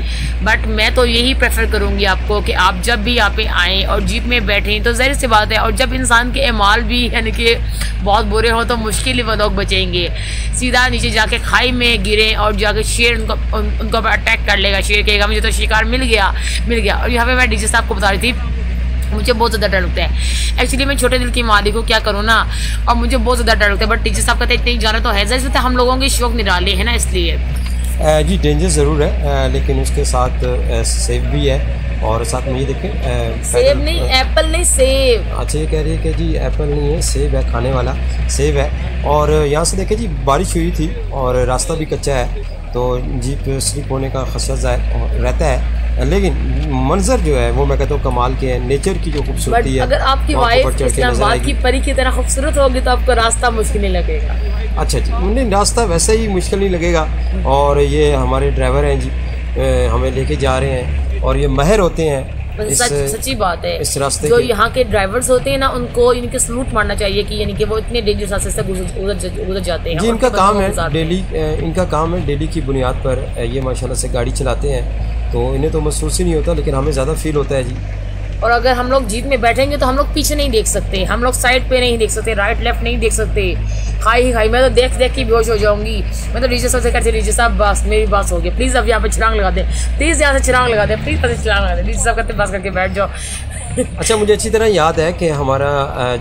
बट मैं तो यही प्रेफर करूँगी आपको कि आप जब भी यहाँ पे आएँ और जीप में बैठें तो ज़ाहिर सी बात है। और जब इंसान के अमाल भी यानी कि बहुत बुरे हो तो मुश्किल ही वो लोग बचेंगे। सीधा नीचे जाके खाई में गिरें और जाके शेर उनको अटैक कर लेगा। शेर कहेगा मुझे तो शिकार मिल गया। और यहाँ पे मैं डीजे साहब को बता रही थी मुझे बहुत ज़्यादा डर लगता है। एक्चुअली मैं छोटे दिल की मालिक हूँ, क्या करूँ ना, और मुझे बहुत ज़्यादा डर लगता है। बट टीचर साहब कहते हैं इतनी जाना तो है, जैसे हम लोगों के शौक निराले हैं ना, इसलिए। जी डेंजर ज़रूर है, लेकिन उसके साथ सेफ भी है। और साथ में ये देखें सेब नहीं, एप्पल नहीं, सेब। अच्छा, ये कह रही है कि जी एप्पल नहीं है, सेब है, खाने वाला सेब है। और यहाँ से देखें जी बारिश हुई थी और रास्ता भी कच्चा है, तो जीप स्लिप होने का खदशा रहता है। लेकिन मंजर जो है वो मैं कहता हूँ कमाल के हैं, नेचर की जो खूबसूरती है। अगर आपकी वाइफ इस्लामाबाद की परी की तरह खूबसूरत होगी तो आपको रास्ता मुश्किल नहीं लगेगा। अच्छा जी, नहीं रास्ता वैसे ही मुश्किल नहीं लगेगा। और ये हमारे ड्राइवर हैं जी, हमें लेके जा रहे हैं और ये माहिर होते हैं सच्ची बात है। इस रास्ते जो यहाँ के ड्राइवर्स होते हैं ना, उनको इनके सलूट मारना चाहिए कि यानी कि वो इतने डेंजरस रास्ते से गुजर जाते हैं जी। इनका काम है डेली, इनका काम है डेली की बुनियाद पर ये माशाल्लाह से गाड़ी चलाते हैं, तो इन्हें तो महसूस ही नहीं होता, लेकिन हमें ज़्यादा फील होता है जी। और अगर हम लोग जीप में बैठेंगे तो हम लोग पीछे नहीं देख सकते, हम लोग साइड पे नहीं देख सकते, राइट लेफ्ट नहीं देख सकते। खाई मैं तो देख के बेहोश हो जाऊंगी। मैं तो डीजे साहब से कहती, डीजे साहब बस मेरी बात हो गई, प्लीज़ अब यहाँ पे छलांग लगा दे, प्लीज़ यहाँ से छलांग लगा दे, प्लीज़ यहाँ से छलांग लगा दे। डीजे साहब कहते बस करके बैठ जाओ। अच्छा, मुझे अच्छी तरह याद है कि हमारा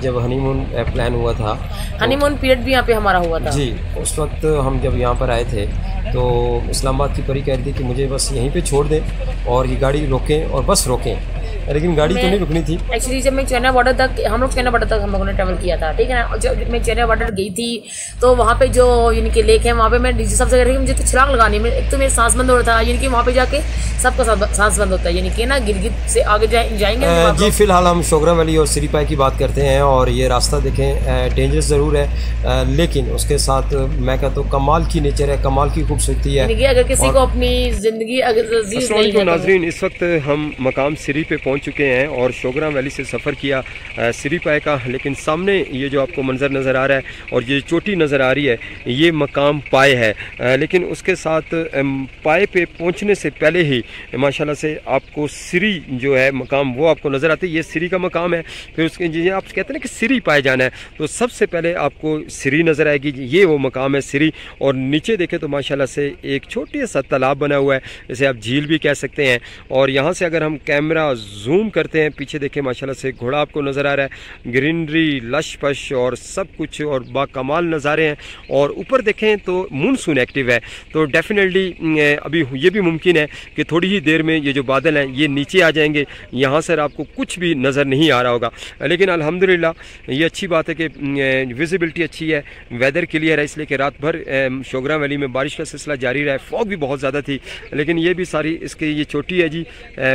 जब हनीमून प्लान हुआ था, हनीमून पीरियड भी यहाँ पे हमारा हुआ था जी। उस वक्त हम जब यहाँ पर आए थे तो इस्लामाबाद की परी कह रही थी कि मुझे बस यहीं पे छोड़ दें और ये गाड़ी रोकें और बस रोकें, लेकिन गाड़ी तो नहीं रुकनी थी। एक्चुअली जब मैं चाइना बॉर्डर तक, हम लोग चाइना बॉर्डर तक हम लोगों ने ट्रैवल किया था, ठीक है ना। और जब मैं चाइना बॉर्डर गई थी तो वहाँ पे जो यानी कि लेक है, वहाँ पे मैं डीजे साहब से कह रही मुझे तो छलांग लगानी है। एक तो मेरा सांस बंद हो रहा था, यानी कि वहाँ पे जाके सबका सांस बंद होता है, यानी कि ना गिरगिट से आगे जाएंगे जी। फिलहाल हम शोगरा वैली और सिरी पाई की बात करते हैं और ये रास्ता देखें डेंजरस ज़रूर है, लेकिन उसके साथ मैं कहता हूँ कमाल की नेचर है, कमाल की खूबसूरती है। अगर किसी को अपनी ज़िंदगी अगर नाज़रीन, इस वक्त हम मकाम सिरी पे पहुँच चुके हैं और शोगरा वैली से सफ़र किया सिरी पाए का, लेकिन सामने ये जो आपको मंज़र नज़र आ रहा है और ये चोटी नज़र आ रही है, ये मकाम पाए है। लेकिन उसके साथ पाए पे पहुंचने से पहले ही माशाल्लाह से आपको सिरी जो है मकाम वो आपको नज़र आती है। ये सिरी का मकाम है। फिर उसके जी आप कहते हैं ना कि सिरी पाए जाना है, तो सबसे पहले आपको सिरी नज़र आएगी, ये वो मकाम है सिरी। और नीचे देखें तो माशाल्लाह से एक छोटी सा तालाब बना हुआ है, जैसे आप झील भी कह सकते हैं। और यहाँ से अगर हम कैमरा जूम करते हैं, पीछे देखें माशाल्लाह से घोड़ा आपको नज़र आ रहा है, ग्रीनरी लश पश और सब कुछ और बाकमाल नज़ारे हैं। और ऊपर देखें तो मानसून एक्टिव है, तो डेफिनेटली अभी ये भी मुमकिन है कि थोड़ी ही देर में ये जो बादल हैं ये नीचे आ जाएंगे, यहाँ से आपको कुछ भी नज़र नहीं आ रहा होगा। लेकिन अल्हम्दुलिल्लाह ये अच्छी बात है कि विजिबिलिटी अच्छी है, वेदर क्लियर है, इसलिए कि रात भर शोगरा वैली में बारिश का सिलसिला जारी रहा है। फॉग भी बहुत ज़्यादा थी, लेकिन ये भी सारी इसकी ये चोटी है जी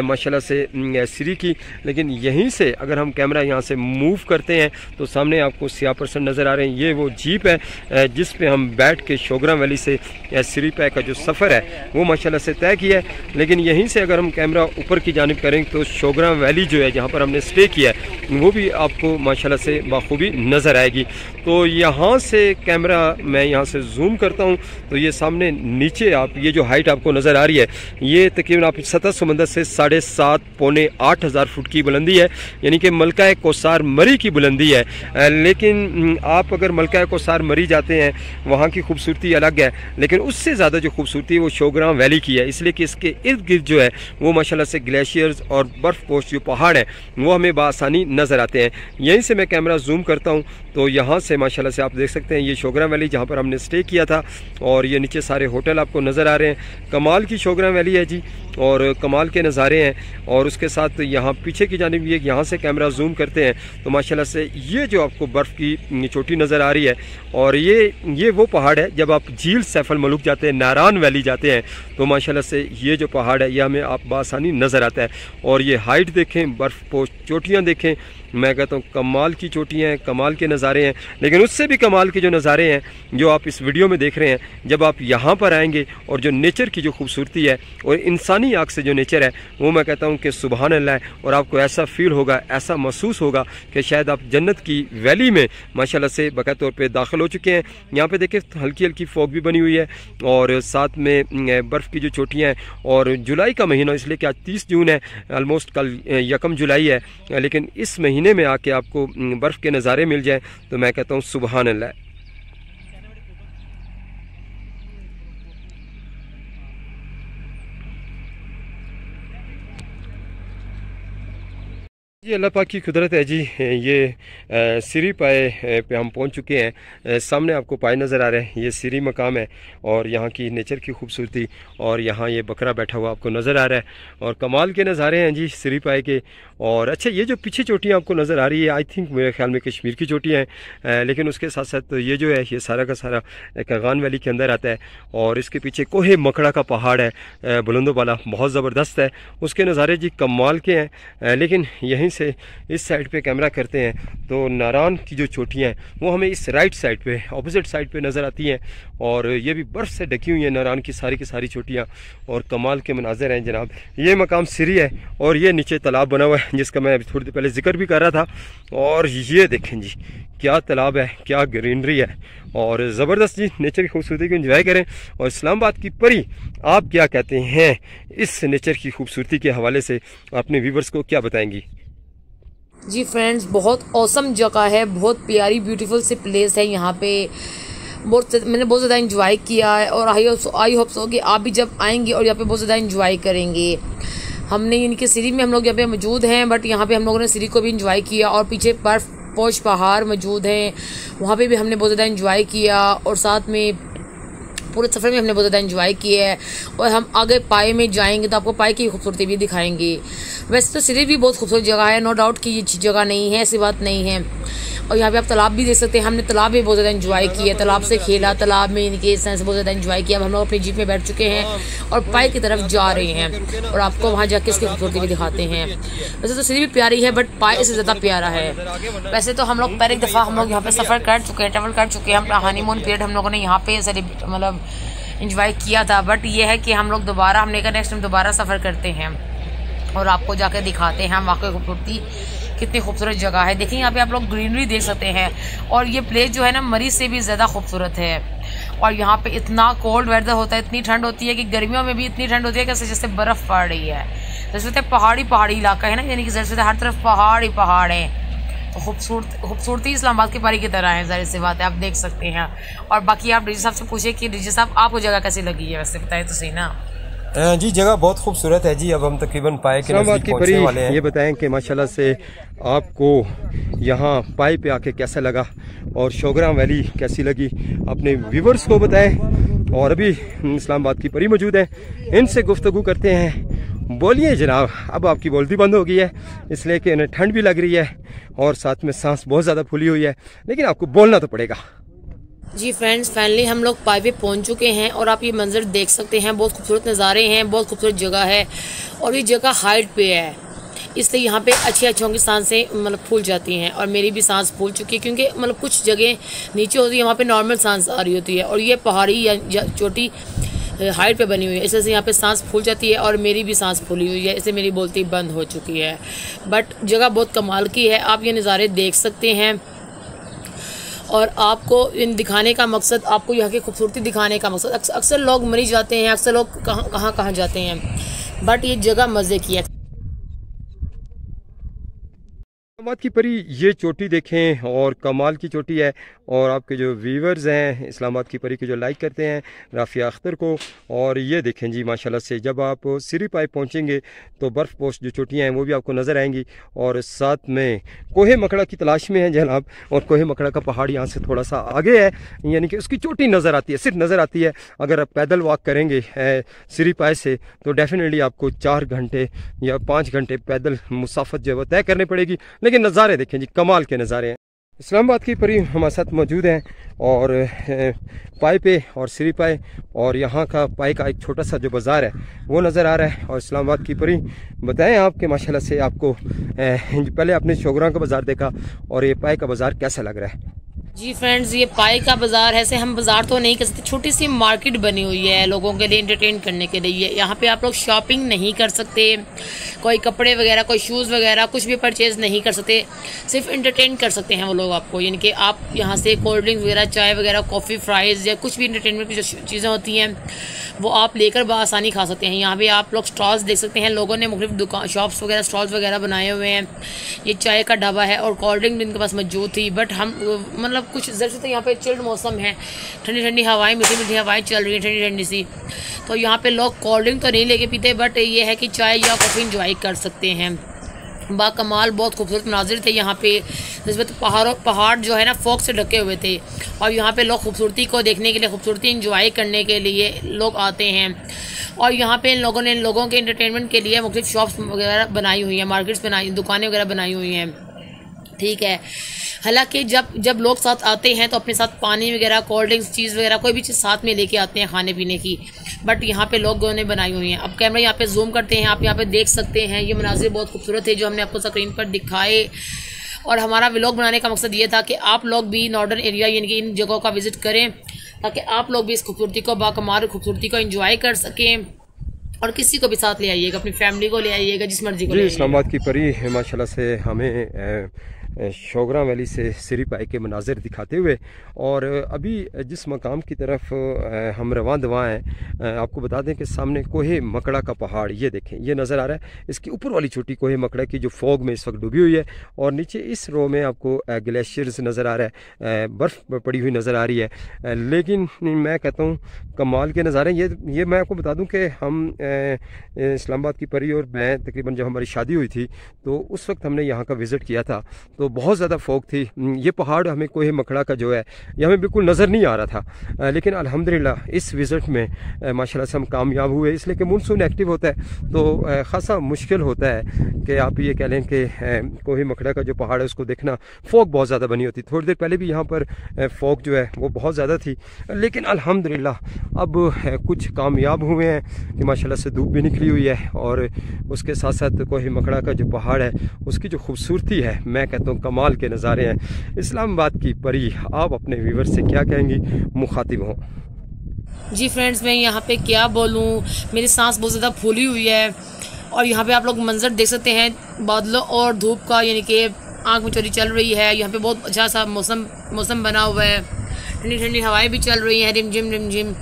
माशाल्लाह से सिरी की। लेकिन यहीं से अगर हम कैमरा यहाँ से मूव करते हैं तो सामने आपको सियाह पर्सन नज़र आ रहे हैं। ये वो जीप है जिस पे हम बैठ के शोगरा वैली से सिरी पाए का जो सफ़र है वो माशाल्लाह से तय किया है। लेकिन यहीं से अगर हम कैमरा ऊपर की जानिब करें तो शोगरा वैली जो है जहाँ पर हमने स्टे किया है वो भी आपको माशाल्लाह से बाखूबी नज़र आएगी। तो यहाँ से कैमरा मैं यहाँ से जूम करता हूँ तो ये सामने नीचे आप ये जो हाइट आपको नज़र आ रही है ये तकरीबन आप सतह समंदर से 7.5 पौने 8 हज़ार फुट की बुलंदी है, यानी कि मलका कोसार मरी की बुलंदी है। लेकिन आप अगर मलका कोसार मरी जाते हैं वहाँ की खूबसूरती अलग है, लेकिन उससे ज़्यादा जो खूबसूरती है वो शोगरा वैली की है, इसलिए कि इसके इर्द गिर्द जो है वो माशाल्लाह से ग्लेशियर्स और बर्फ़ पोश जो पहाड़ हैं वो हमें बआसानी नज़र आते हैं। यहीं से मैं कैमरा जूम करता हूँ तो यहाँ से माशाल्लाह से आप देख सकते हैं ये शोगरा वैली जहाँ पर हमने स्टे किया था और ये नीचे सारे होटल आपको नज़र आ रहे हैं। कमाल की शोगरा वैली है जी और कमाल के नज़ारे हैं। और उसके साथ यहाँ पीछे की जानिब ये यहाँ से कैमरा जूम करते हैं तो माशाल्लाह से ये जो आपको बर्फ़ की चोटी नज़र आ रही है और ये वो पहाड़ है जब आप झील सैफल मलूक जाते हैं, नारान वैली जाते हैं तो माशाल्लाह से ये जो पहाड़ है ये हमें आप बासानी नज़र आता है। और ये हाइट देखें, बर्फ़ पोश चोटियाँ देखें, मैं कहता हूँ कमाल की चोटियाँ हैं, कमाल के नज़ारे हैं। लेकिन उससे भी कमाल के जो नज़ारे हैं जो आप इस वीडियो में देख रहे हैं, जब आप यहाँ पर आएंगे और जो नेचर की जो खूबसूरती है और इंसानी आँख से जो नेचर है वो मैं कहता हूँ कि सुभान अल्लाह है। और आपको ऐसा फील होगा, ऐसा महसूस होगा कि शायद आप जन्नत की वैली में माशाल्लाह से बाकायदा तौर पे दाखिल हो चुके हैं। यहाँ पे देखें हल्की हल्की फॉग भी बनी हुई है और साथ में बर्फ़ की जो चोटियाँ हैं। और जुलाई का महीना, इसलिए कि आज 30 जून है, ऑलमोस्ट कल 1 जुलाई है, लेकिन इस महीने में आके आपको बर्फ़ के नज़ारे मिल जाए तो मैं कहता हूँ सुभान अल्लाह। जी अल्लाह पाक की कुदरत है जी। ये सिरी पाए पे हम पहुंच चुके हैं। सामने आपको पाए नज़र आ रहे हैं, ये सिरी मकाम है और यहाँ की नेचर की खूबसूरती, और यहाँ ये बकरा बैठा हुआ आपको नज़र आ रहा है और कमाल के नज़ारे हैं जी सिरी पाए के। और अच्छा, ये जो पीछे चोटियाँ आपको नज़र आ रही है, आई थिंक मेरे ख्याल में कश्मीर की चोटियाँ हैं, लेकिन उसके साथ साथ ये जो है ये सारा का सारा कागान वैली के अंदर आता है। और इसके पीछे कोहे मकड़ा का पहाड़ है बुलंदो वाला, बहुत ज़बरदस्त है, उसके नज़ारे जी कमाल के हैं। लेकिन यहीं से इस साइड पे कैमरा करते हैं तो नारान की जो चोटियाँ हैं वो हमें इस राइट साइड पे, ऑपोजिट साइड पे नज़र आती हैं, और ये भी बर्फ़ से ढकी हुई है नारान की सारी चोटियाँ, और कमाल के मनाज़र हैं जनाब। ये मकाम सिरी है और ये नीचे तालाब बना हुआ है जिसका मैं थोड़ी देर पहले जिक्र भी कर रहा था। और ये देखें जी क्या तालाब है, क्या ग्रीनरी है, और ज़बरदस्त जी नेचर की खूबसूरती को एंजॉय करें। और इस्लामाबाद की परी, आप क्या कहते हैं इस नेचर की खूबसूरती के हवाले से, अपने व्यूवर्स को क्या बताएंगी? जी फ्रेंड्स, बहुत औसम जगह है, बहुत प्यारी ब्यूटीफुल सी प्लेस है। यहाँ पे मैंने बहुत ज़्यादा इंजॉय किया है और आई होप सो कि आप भी जब आएंगे और यहाँ पे बहुत ज़्यादा इंजॉय करेंगे। हमने इनके सिरी में हम लोग यहाँ पे मौजूद हैं, बट यहाँ पे हम लोगों ने सिरी को भी इंजॉय किया, और पीछे बर्फ पोश पहाड़ मौजूद हैं, वहाँ पे भी हमने बहुत ज़्यादा इंजॉय किया, और साथ में पूरे सफ़र में हमने बहुत ज़्यादा इंजॉय किया है। और हम आगे पाए में जाएंगे तो आपको पाए की खूबसूरती भी दिखाएंगे। वैसे तो सिरी भी बहुत खूबसूरत जगह है, नो डाउट कि ये जगह नहीं है, ऐसी बात नहीं है। और यहाँ पे आप तालाब भी देख सकते हैं, हमने तालाब में बहुत ज़्यादा इंजॉय किया, तालाब से खेला, तालाब में इनके सेंस बहुत ज़्यादा इंजॉय किया। अब हम लोग अपनी जीप में बैठ चुके हैं और पाए की तरफ जा रहे हैं, और आपको वहाँ जाके इसकी खूबसूरती भी दिखाते हैं। वैसे तो सिरी भी प्यारी है, बट पाए इससे ज़्यादा प्यारा है। वैसे तो हम लोग पहले एक दफ़ा हम लोग यहाँ पे सफ़र कर चुके हैं, ट्रैवल कर चुके हैं, अपना हनीमून पीरियड हम लोगों ने यहाँ पे मतलब इंजॉय किया था। बट ये है कि हम लोग दोबारा, हमने कहा नेक्स्ट टाइम दोबारा सफ़र करते हैं और आपको जाके दिखाते हैं वहाँ की खूबसूरती, कितनी खूबसूरत जगह है। देखिए यहाँ पे आप लोग ग्रीनरी देख सकते हैं, और ये प्लेस जो है ना मरी से भी ज़्यादा खूबसूरत है। और यहाँ पे इतना कोल्ड वेदर होता है, इतनी ठंड होती है कि गर्मियों में भी इतनी ठंड होती है कि जैसे बर्फ़ पड़ रही है। जैसे पहाड़ी इलाका है ना, यानी कि जैसे हर तरफ पहाड़ ही पहाड़ है। तो खूबसूरती इस्लामाबाद की परी की तरह है, ज़ाहिर सी बात है, आप देख सकते हैं। और बाकी आप डीजे साहब से पूछे कि डीजे साहब आपको जगह कैसी लगी है, वैसे बताए तो सही ना। जी जगह बहुत खूबसूरत है जी। अब हम तकरीबन पाए के नज़दीक पहुंचने वाले हैं। ये बताएं कि माशाल्लाह से आपको यहाँ पाए पे आके कैसा लगा और शोगरा वैली कैसी लगी, अपने व्यूवर्स को बताएं। और अभी इस्लामाबाद की परी मौजूद है, इनसे गुफ्तगू करते हैं। बोलिए जनाब, अब आपकी बोलती बंद हो गई है इसलिए कि इन्हें ठंड भी लग रही है और साथ में सांस बहुत ज़्यादा फूली हुई है, लेकिन आपको बोलना तो पड़ेगा। जी फ्रेंड्स, फाइनली हम लोग पाए पे पहुंच चुके हैं और आप ये मंजर देख सकते हैं, बहुत खूबसूरत नज़ारे हैं, बहुत खूबसूरत जगह है। और ये जगह हाइट पे है, इसलिए यहाँ पे अच्छी अच्छों की सांसें मतलब फूल जाती हैं, और मेरी भी सांस फूल चुकी है, क्योंकि मतलब कुछ जगह नीचे होती है, वहाँ पे नॉर्मल सांस आ रही होती है, और ये पहाड़ी या चोटी हाइट पे बनी हुई है, इसलिए यहाँ पे सांस फूल जाती है, और मेरी भी सांस फूली हुई है, इससे मेरी बोलती बंद हो चुकी है। बट जगह बहुत कमाल की है, आप ये नज़ारे देख सकते हैं। और आपको इन दिखाने का मकसद, आपको यहाँ की खूबसूरती दिखाने का मकसद, अक्सर लोग मरी जाते हैं, अक्सर लोग कहाँ जाते हैं, बट ये जगह मज़े की है। इस्लामाबाद की परी ये चोटी देखें, और कमाल की चोटी है। और आपके जो व्यूवर्स हैं इस्लामाबाद की परी के जो लाइक करते हैं राफिया अख्तर को, और ये देखें जी माशाल्लाह से जब आप सिरी पाए पहुंचेंगे तो बर्फ़ पोस्ट जो चोटियां हैं वो भी आपको नज़र आएंगी। और साथ में कोहे मकड़ा की तलाश में है जनाब, और कोहे मकड़ा का पहाड़ यहाँ से थोड़ा सा आगे है, यानी कि उसकी चोटी नज़र आती है, सिर्फ नज़र आती है। अगर आप पैदल वॉक करेंगे सिरी पाए से तो डेफिनेटली आपको 4 घंटे या 5 घंटे पैदल मुसाफत जो है वो तय करनी पड़ेगी, लेकिन नज़ारे देखें जी, कमाल के नज़ारे हैं। इस्लामाबाद की परी हमारे साथ मौजूद हैं, और पाए पे और सिरी पाए, और यहाँ का पाए का एक छोटा सा जो बाज़ार है वो नज़र आ रहा है। और इस्लामाबाद की परी बताएं आपके माशाल्लाह से आपको पहले आपने शोगरा का बाज़ार देखा और ये पाए का बाज़ार कैसा लग रहा है? जी फ्रेंड्स, ये पाए का बाज़ार है, ऐसे हम बाज़ार तो नहीं कह सकते, छोटी सी मार्केट बनी हुई है लोगों के लिए, एंटरटेन करने के लिए। यहाँ पे आप लोग शॉपिंग नहीं कर सकते, कोई कपड़े वगैरह, कोई शूज़ वगैरह कुछ भी परचेज़ नहीं कर सकते, सिर्फ एंटरटेन कर सकते हैं वो लोग आपको। यानी कि आप यहाँ से कोल्ड ड्रिंक वगैरह, चाय वगैरह, कॉफ़ी, फ्राइज़ या कुछ भी इंटरटेनमेंट की जो चीज़ें होती हैं वो आप लेकर बआसानी खा सकते हैं। यहाँ पे आप लोग स्टॉल्स देख सकते हैं, लोगों ने मुख्तलिफ दुकान, शॉप्स वगैरह, स्टॉल्स वगैरह बनाए हुए हैं। ये चाय का ढाबा है और कोल्ड ड्रिंक भी इनके पास मौजूद थी, बट हम मतलब कुछ जैसे तो यहाँ पे चिल्ड मौसम है, ठंडी ठंडी हवाएं, मीठी मीठी हवाएं चल रही हैं, ठंडी ठंडी सी, तो यहाँ पे लोग कोल्ड ड्रिंक तो नहीं लेके पीते, बट ये है कि चाय या कॉफ़ी इंजॉय कर सकते हैं। बाकमाल बहुत खूबसूरत मनाजिर थे यहाँ पे। नस्बत पहाड़ जो है ना फॉग से ढके हुए थे, और यहाँ पे लोग खूबसूरती को देखने के लिए, खूबसूरती इंजॉय करने के लिए लोग आते हैं। और यहाँ पे इन लोगों के एंटरटेनमेंट के लिए मुख्तलिफ शॉप्स वगैरह बनाई हुई हैं, मार्केट्स बनाई, दुकानें वगैरह बनाई हुई हैं, ठीक है। हालांकि जब लोग साथ आते हैं तो अपने साथ पानी वगैरह, कोल्ड ड्रिंक्स, चीज़ वगैरह कोई भी चीज़ साथ में लेके आते हैं खाने पीने की, बट यहाँ पे लोगों ने बनाई हुई हैं। अब कैमरा यहाँ पे जूम करते हैं, आप यहाँ पे देख सकते हैं ये मनाजिर बहुत खूबसूरत है जो हमने आपको स्क्रीन पर दिखाए। और हमारा व्लॉग बनाने का मकसद ये था कि आप लोग भी नॉर्दर्न एरिया यानी कि इन जगहों का विज़िट करें, ताकि आप लोग भी इस खूबसूरती को, बाकमाल खूबसूरती को एंजॉय कर सकें। और किसी को भी साथ ले आइएगा, अपनी फैमिली को ले आइएगा, जिस मर्जी को ले आइएगा। इस्लामाबाद की परी माशाल्लाह से हमें शोगरा वैली से सिरी पाए के मनाजिर दिखाते हुए, और अभी जिस मकाम की तरफ हम रवां दवा हैं, आपको बता दें कि सामने कोहे मकड़ा का पहाड़ ये देखें, ये नज़र आ रहा है। इसकी ऊपर वाली चोटी कोहे मकड़ा की जो फॉग में इस वक्त डूबी हुई है, और नीचे इस रो में आपको ग्लेशियर्स नज़र आ रहा है, बर्फ़ पड़ी हुई नज़र आ रही है। लेकिन मैं कहता हूँ कमाल के नज़ारे ये मैं आपको बता दूँ कि हम इस्लामाबाद की परी और मैं तकरीबन जब हमारी शादी हुई थी तो उस वक्त हमने यहाँ का विज़िट किया था, तो बहुत ज़्यादा फॉग थी। ये पहाड़ हमें कोहे मकड़ा का जो है ये हमें बिल्कुल नज़र नहीं आ रहा था, लेकिन अल्हम्दुलिल्लाह इस विज़िट में माशाल्लाह से हम कामयाब हुए, इसलिए कि मानसून एक्टिव होता है तो ख़ासा मुश्किल होता है कि आप ये कह लें कि कोहे मकड़ा का जो पहाड़ है उसको देखना। फॉग बहुत ज़्यादा बनी होती, थोड़ी देर पहले भी यहाँ पर फॉग जो है वो बहुत ज़्यादा थी, लेकिन अल्हम्दुलिल्लाह अब कुछ कामयाब हुए हैं कि माशाल्लाह से धूप भी निकली हुई है, और उसके साथ साथ कोहे मकड़ा का जो पहाड़ है उसकी जो खूबसूरती है, मैं कहता हूँ कमाल के नज़ारे हैं। इस्लामाबाद की परी, आप अपने व्यूवर से क्या कहेंगी, मुखातिब हों। जी फ्रेंड्स, मैं यहाँ पे क्या बोलूँ, मेरी सांस बहुत ज़्यादा फूली हुई है। और यहाँ पे आप लोग मंजर देख सकते हैं बादलों और धूप का, यानी कि आँख में चोरी चल रही है। यहाँ पे बहुत अच्छा सा मौसम बना हुआ है, ठंडी ठंडी हवाएं भी चल रही हैं, रिमझिम रिमझिम।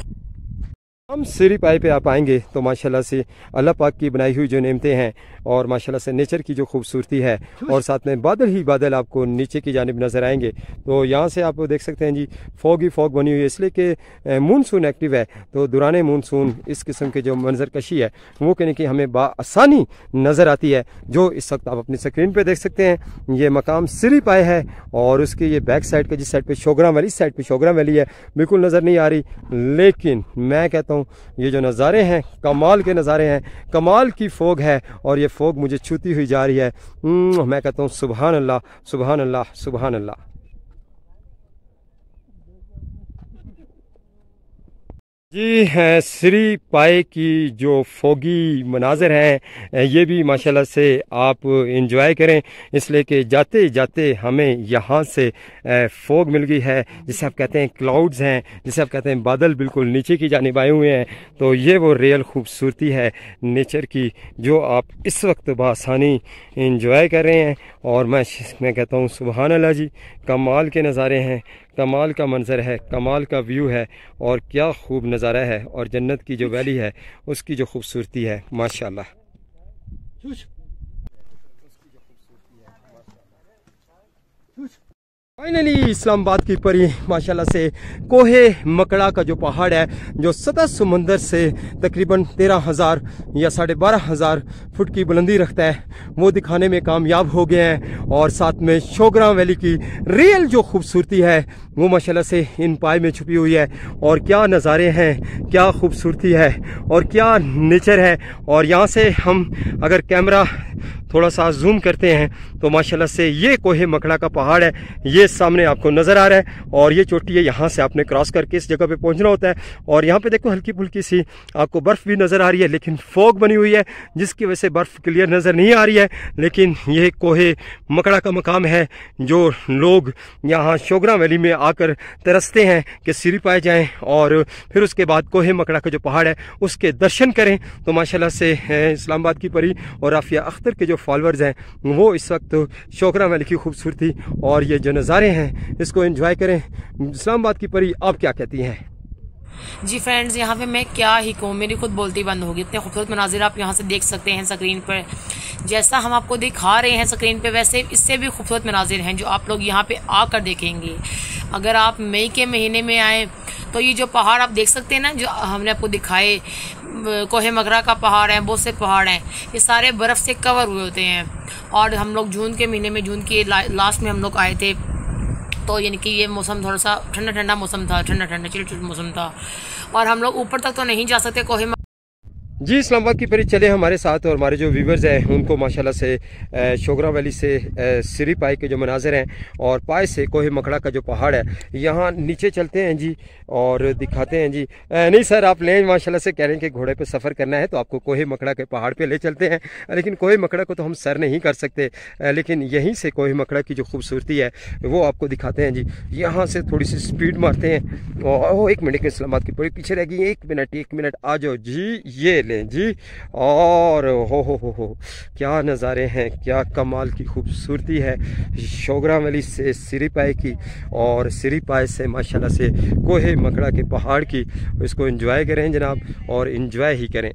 हम सिरी पाए पे आप आएंगे तो माशाल्लाह से अल्लाह पाक की बनाई हुई जो नेमतें हैं, और माशाल्लाह से नेचर की जो खूबसूरती है, और साथ में बादल ही बादल आपको नीचे की जानिब नज़र आएंगे। तो यहाँ से आप देख सकते हैं जी फॉग ही फॉग बनी हुई है, इसलिए कि मानसून एक्टिव है। तो दौरान मानसून इस किस्म के जो मंजर कशी है वो कहने की हमें बाआसानी नज़र आती है, जो इस वक्त आप अपनी स्क्रीन पर देख सकते हैं। ये मकाम सिरी पाए है, और उसके ये बैक साइड के जिस साइड पर शोगरा वैली, इस साइड पर शोगरा वैली है, बिल्कुल नज़र नहीं आ रही। लेकिन मैं कहता हूँ ये जो नज़ारे हैं कमाल के नज़ारे हैं, कमाल की फोग है, और ये फोग मुझे छूती हुई जा रही है। मैं कहता हूँ सुभान अल्लाह, सुभान अल्लाह, सुभान अल्लाह। जी है, सिरी पाए की जो फोगी मनाज़र हैं ये भी माशाल्लाह से आप इंजॉय करें, इसलिए कि जाते जाते हमें यहाँ से फोग मिल गई है, जिसे आप कहते हैं क्लाउड्स हैं, जिसे आप कहते हैं बादल बिल्कुल नीचे की जानिब आए हुए हैं। तो ये वो रियल खूबसूरती है नेचर की, जो आप इस वक्त बआसानी इंजॉय कर रहे हैं। और मैं कहता हूँ सुभान अल्लाह जी, कमाल के नज़ारे हैं, कमाल का मंजर है, कमाल का व्यू है, और क्या खूब नज़ारा है। और जन्नत की जो वैली है उसकी जो खूबसूरती है माशाल्लाह। फाइनली इस्लामाबाद की परी माशाल्लाह से कोहे मकड़ा का जो पहाड़ है, जो सतह समंदर से तकरीबन 13,000 या 12,500 फुट की बुलंदी रखता है, वो दिखाने में कामयाब हो गए हैं। और साथ में शोगरा वैली की रियल जो खूबसूरती है वो माशाल्लाह से इन पाए में छुपी हुई है। और क्या नज़ारे हैं, क्या खूबसूरती है, और क्या नेचर है। और यहाँ से हम अगर कैमरा थोड़ा सा जूम करते हैं तो माशाल्लाह से ये कोहे मकड़ा का पहाड़ है, ये सामने आपको नज़र आ रहा है। और ये चोटी है, यहाँ से आपने क्रॉस करके इस जगह पे पहुँचना होता है। और यहाँ पे देखो हल्की फुल्की सी आपको बर्फ़ भी नज़र आ रही है, लेकिन फॉग बनी हुई है जिसकी वजह से बर्फ़ क्लियर नज़र नहीं आ रही है। लेकिन ये कोहे मकड़ा का मकाम है, जो लोग यहाँ शोगरा वैली में आकर तरसते हैं कि सिरी पाए जाएँ, और फिर उसके बाद कोहे मकड़ा का जो पहाड़ है उसके दर्शन करें। तो माशाल्लाह से इस्लामाबाद की परी और राफिया अख्तर के जो फॉलोअर्स हैं वो इस वक्त शोगरा वैली की खूबसूरती और ये जो नज़ारे हैं इसको एंजॉय करें। इस्लामाबाद की परी, आप क्या कहती हैं? जी फ्रेंड्स, यहाँ पे मैं क्या ही कहूँ, मेरी खुद बोलती बंद होगी। इतने खूबसूरत मनाजिर आप यहाँ से देख सकते हैं स्क्रीन पर। जैसा हम आपको दिखा रहे हैं स्क्रीन पे, वैसे इससे भी खूबसूरत मनाजिर हैं जो आप लोग यहाँ पे आकर देखेंगे। अगर आप मई के महीने में आए तो ये जो पहाड़ आप देख सकते हैं ना, जो हमने आपको दिखाए, कोहे मकरा का पहाड़ है, बहुत से पहाड़ हैं, ये सारे बर्फ़ से कवर हुए होते हैं। और हम लोग जून के महीने में, जून के लास्ट में हम लोग आए थे, तो यानी कि ये मौसम थोड़ा सा ठंडा ठंडा मौसम था, ठंडा ठंडा चिल मौसम था। और हम लोग ऊपर तक तो नहीं जा सकते कोहे जी। इस्लामाबाद की परी चले हमारे साथ, और हमारे जो व्यूवर्स हैं उनको माशाल्लाह से शोगरा वैली से सिरी पाए के जो मनाज़र हैं और पाए से कोहे मकड़ा का जो पहाड़ है, यहाँ नीचे चलते हैं जी और दिखाते हैं जी। नहीं सर, आप लें, माशाल्लाह से कह रहे हैं कि घोड़े पे सफ़र करना है तो आपको कोहे मकड़ा के पहाड़ पे ले चलते हैं, लेकिन कोहे मकड़ा को तो हम सर नहीं कर सकते, लेकिन यहीं से कोहे मकड़ा की जो खूबसूरती है वो आपको दिखाते हैं जी। यहाँ से थोड़ी सी स्पीड मारते हैं। और 1 मिनट के इस्लामाबाद की परी पीछे रह गई, 1 मिनट आ जाओ जी, ये लें जी। और हो क्या नज़ारे हैं, क्या कमाल की खूबसूरती है शोगरा वैली से सिरी पाए की, और सिरी पाए से माशाल्लाह से कोहे मकड़ा के पहाड़ की। इसको एंजॉय करें जनाब, और एंजॉय ही करें।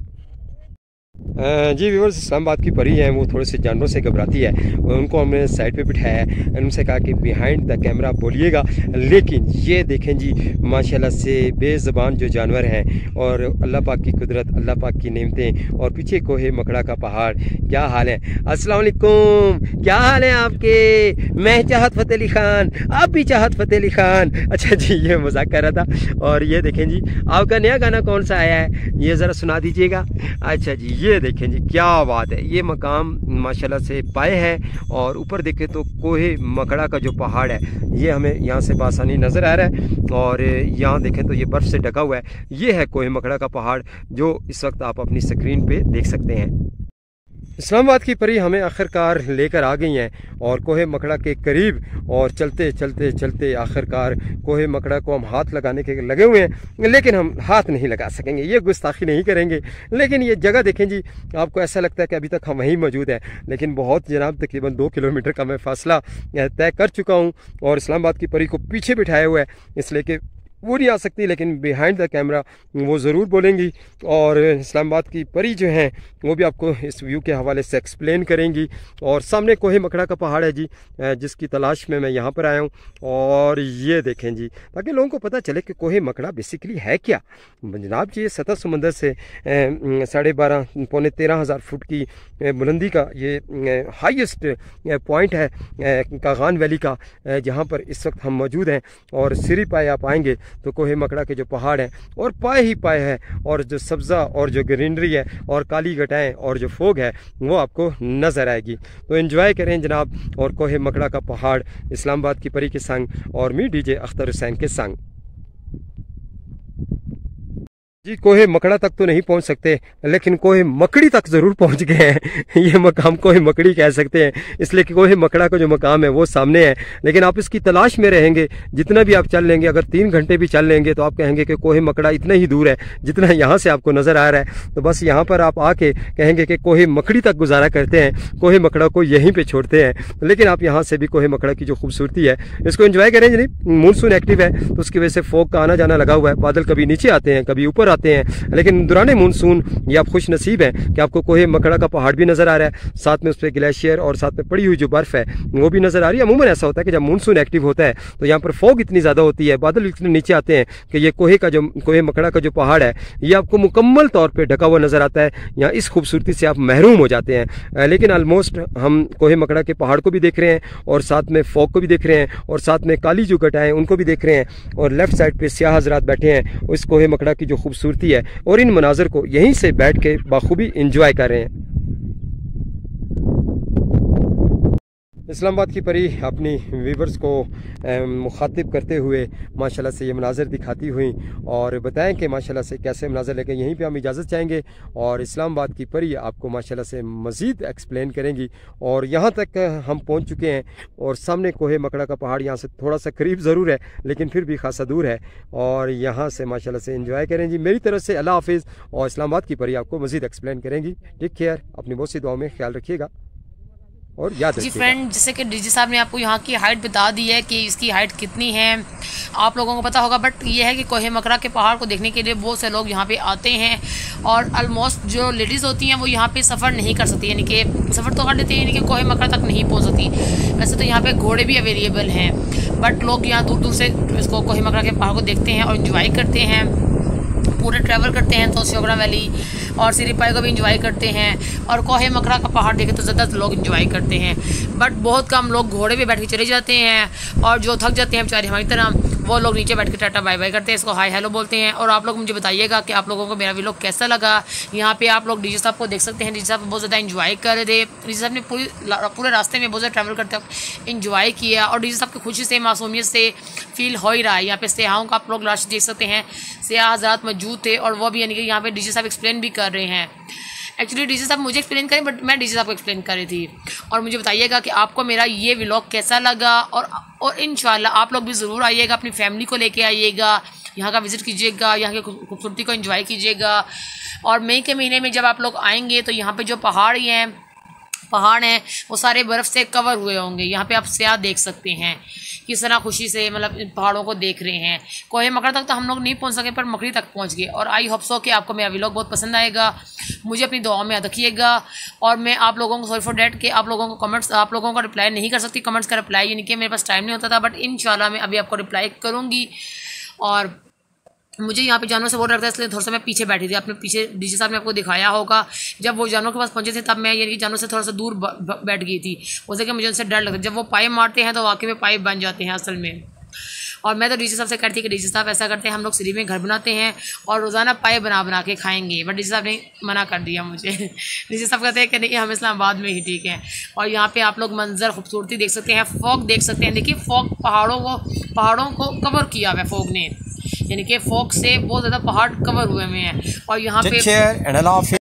जी व्यूअर्स, इस्लामाबाद की परी हैं, वो थोड़े से जानवरों से घबराती है, उनको हमने साइड पे बिठाया है, उनसे कहा कि बिहाइंड द कैमरा बोलिएगा, लेकिन ये देखें जी माशाल्लाह से बेज़बान जो जानवर हैं, और अल्लाह पाक की कुदरत, अल्लाह पाक की नेमतें, और पीछे कोहे मकड़ा का पहाड़। क्या हाल है? अस्सलाम वालेकुम, क्या हाल है आपके? मैं चाहत फ़तेह अली ख़ान, आप भी चाहत फ़तेह अली ख़ान। अच्छा जी, ये मजाक कर रहा था। और ये देखें जी, आपका नया गाना कौन सा आया है, ये ज़रा सुना दीजिएगा। अच्छा जी, ये देखें जी, क्या बात है। ये मकाम माशाल्लाह से पाए है, और ऊपर देखें तो कोहे मकड़ा का जो पहाड़ है ये हमें यहाँ से बासानी नज़र आ रहा है, और यहाँ देखें तो ये बर्फ़ से ढका हुआ है। ये है कोहे मकड़ा का पहाड़ जो इस वक्त आप अपनी स्क्रीन पे देख सकते हैं। इस्लामाबाद की परी हमें आखिरकार लेकर आ गई हैं, और कोहे मकड़ा के करीब, और चलते चलते चलते आखिरकार कोहे मकड़ा को हम हाथ लगाने के लगे हुए हैं, लेकिन हम हाथ नहीं लगा सकेंगे, ये गुस्ताखी नहीं करेंगे। लेकिन ये जगह देखें जी, आपको ऐसा लगता है कि अभी तक हम वहीं मौजूद हैं, लेकिन बहुत जनाब तकरीबन 2 किलोमीटर का मैं फ़ासला तय कर चुका हूँ, और इस्लामाबाद की परी को पीछे बिठाया हुआ है, इसलिए कि वो नहीं आ सकती, लेकिन बिहाइंड द कैमरा वो ज़रूर बोलेंगी। और इस्लामाबाद की परी जो हैं वो भी आपको इस व्यू के हवाले से एक्सप्लेन करेंगी। और सामने कोहे मकड़ा का पहाड़ है जी, जिसकी तलाश में मैं यहाँ पर आया हूँ। और ये देखें जी, ताकि लोगों को पता चले कि कोहे मकड़ा बेसिकली है क्या। जनाब जी, ये सतह समंदर से 12.5 पौने 13,000 फुट की बुलंदी का ये हाईएस्ट पॉइंट है कागान वैली का, जहाँ पर इस वक्त हम मौजूद हैं। और सिरी पाए आप आएँगे तो कोहे मकड़ा के जो पहाड़ हैं, और पाए ही पाए हैं, और जो सब्ज़ा और जो ग्रीनरी है, और काली घटाएं और जो फोग है, वो आपको नज़र आएगी। तो एंजॉय करें जनाब, और कोहे मकड़ा का पहाड़ इस्लामाबाद की परी के संग, और मी डीजे अख्तर हुसैन के संग। जी, कोहे मकड़ा तक तो नहीं पहुंच सकते, लेकिन कोहे मकड़ी तक ज़रूर पहुंच गए हैं। ये मकाम कोहे मकड़ी कह सकते हैं, इसलिए कि कोहे मकड़ा का जो मकाम है वो सामने है, लेकिन आप इसकी तलाश में रहेंगे। जितना भी आप चल लेंगे, अगर 3 घंटे भी चल लेंगे, तो आप कहेंगे कि कोहे मकड़ा इतना ही दूर है जितना यहाँ से आपको नज़र आ रहा है। तो बस यहाँ पर आप आके कहेंगे कि कोहे मकड़ी तक गुजारा करते हैं, कोहे मकड़ा को यहीं पर छोड़ते हैं। लेकिन आप यहाँ से भी कोहे मकड़ा की जो खूबसूरती है इसको एंजॉय करें। नहीं, मानसून एक्टिव है, तो उसकी वजह से फोग का आना जाना लगा हुआ है, बादल कभी नीचे आते हैं, कभी ऊपर आते हैं, लेकिन दौरान मानसून ये आप खुश नसीब हैं कि आपको कोहे मकड़ा का पहाड़ भी नज़र आ रहा है, साथ में उस पर ग्लेशियर और साथ में पड़ी हुई जो बर्फ़ है वो भी नज़र आ रही है। अमूमन ऐसा होता है कि जब मानसून एक्टिव होता है तो यहाँ पर फोग इतनी ज़्यादा होती है, बादल इतने नीचे आते हैं कि ये कोहे मकड़ा का जो पहाड़ है ये आपको मुकम्मल तौर पर ढका हुआ नज़र आता है। यहाँ इस खूबसूरती से आप महरूम हो जाते हैं। लेकिन ऑलमोस्ट हम कोहे मकड़ा के पहाड़ को भी देख रहे हैं, और साथ में फोग को भी देख रहे हैं, और साथ में काली जो घटाएं उनको भी देख रहे हैं, और लेफ्ट साइड पे सियाह हजरात बैठे हैं, उस कोहे मकड़ा की जो खूबसूरती है, और इन मनाजर को यहीं से बैठ के बाखूबी एंजॉय कर रहे हैं। इस्लामाबाद की परी अपनी व्यूवर्स को मुखातिब करते हुए माशाल्लाह से ये मनाज़र दिखाती हुई, और बताएं कि माशाल्लाह से कैसे मनाज़र लेके यहीं पे हम इजाज़त चाहेंगे, और इस्लामाबाद की परी आपको माशाल्लाह से मज़ीद एक्सप्लेन करेंगी। और यहाँ तक हम पहुँच चुके हैं, और सामने कोहे मकड़ा का पहाड़ यहाँ से थोड़ा सा करीब ज़रूर है, लेकिन फिर भी खासा दूर है। और यहाँ से माशाल्लाह से एंजॉय करें जी। मेरी तरफ से अल्लाह हाफिज़, और इस्लामाबाद की परी आपको मज़ीद एक्सप्लेन करेंगी। टेक केयर, अपनी बहुत सी दुआओं में ख्याल रखिएगा, और याद जी फ्रेंड, जैसे कि डीजी साहब ने आपको यहाँ की हाइट बता दी है कि इसकी हाइट कितनी है, आप लोगों को पता होगा। बट ये है कि कोहे मकड़ा के पहाड़ को देखने के लिए बहुत से लोग यहाँ पे आते हैं, और ऑलमोस्ट जो लेडीज़ होती हैं वो यहाँ पे सफ़र नहीं कर सकती, यानी कि सफ़र तो कर लेती है, यानी कि कोहे मकड़ा तक नहीं पहुँच सकती। वैसे तो यहाँ पे घोड़े भी अवेलेबल हैं, बट लोग यहाँ दूर दूर से इसको कोहे मकड़ा के पहाड़ को देखते हैं और इन्जॉय करते हैं। पूरे ट्रैवल करते हैं तो शोगरा वैली और सिरी पाई को भी इंजॉय करते हैं, और कोहे मकरा का पहाड़ देखे तो ज़्यादा लोग इंजॉय करते हैं। बट बहुत कम लोग घोड़े पे बैठ के चले जाते हैं, और जो थक जाते हैं बेचारे हमारी तरह, वो लोग नीचे बैठ के टाटा बाय बाय करते हैं, इसको हाय हेलो बोलते हैं। और आप लोग मुझे बताइएगा कि आप लोगों को मेरा व्लॉग कैसा लगा। यहाँ पे आप लोग डीजे साहब को देख सकते हैं, डीजे साहब बहुत ज़्यादा इंजॉय कर रहे थे। डीजे साहब ने पूरे रास्ते में बहुत ज़्यादा ट्रैवल करते वक्त इंजॉय किया, और डीजे साहब की खुशी से, मासूमियत से फील हो ही रहा है। यहाँ पे सियाहों का आप लोग लास्ट देख सकते हैं, सियाह हज़रात मौजूद थे, और वो भी यानी कि यहाँ पे डीजे साहब एक्सप्लेन भी कर रहे हैं। एक्चुअली डीजे साहब मुझे एक्सप्लेन करें, बट मैं डीजे साहब को एक्सप्लेन कर रही थी। और मुझे बताइएगा कि आपको मेरा ये व्लॉग कैसा लगा, और इंशाल्लाह आप लोग भी ज़रूर आइएगा, अपनी फैमिली को लेके आइएगा, यहाँ का विज़िट कीजिएगा, यहाँ की खूबसूरती को एंजॉय कीजिएगा। और मई के महीने में जब आप लोग आएंगे तो यहाँ पे जो पहाड़ हैं वो सारे बर्फ़ से कवर हुए होंगे। यहाँ पे आप सियाह देख सकते हैं किस तरह खुशी से मतलब इन पहाड़ों को देख रहे हैं। कोहे मकरा तक तो हम लोग नहीं पहुँच सके, पर मकरी तक पहुँच गए। और आई होप सो कि आपको मेरा व्लॉग बहुत पसंद आएगा। मुझे अपनी दुआओं में याद रखिएगा, और मैं आप लोगों को सॉरी फॉर डैट कि आप लोगों को कमेंट्स, आप लोगों का रिप्लाई नहीं कर सकती, कमेंट्स का रिप्लाई, यानी कि मेरे पास टाइम नहीं होता था, बट इंशाल्लाह मैं अभी आपको रिप्लाई करूँगी। और मुझे यहाँ पे जानवर से बहुत लगता है, इसलिए थोड़ा सा मैं पीछे बैठी थी। आपने पीछे डीजे साहब ने आपको दिखाया होगा, जब वो जानवर के पास पहुँचे थे तब मैं यानी कि जानवर से थोड़ा सा दूर बैठ गई थी, उसे कि मुझे उनसे डर लगता है। जब वो पाइप मारते हैं तो वाकई में पाइप बन जाते हैं असल में। और मैं तो डीजे साहब से कहती कि डीजे साहब ऐसा करते हैं, हम लोग सिरी में घर बनाते हैं और रोज़ाना पाइप बना के खाएंगे, बट डीजे साहब ने मना कर दिया मुझे। डीजे साहब कहते हैं कि नहीं, हम इस्लामाबाद में ही ठीक है। और यहाँ पे आप लोग मंजर खूबसूरती देख सकते हैं, फॉग देख सकते हैं। देखिए फॉग पहाड़ों को कवर किया हुआ है फॉग ने, यानी कि फॉग से बहुत ज़्यादा पहाड़ कवर हुए हैं। और यहाँ पे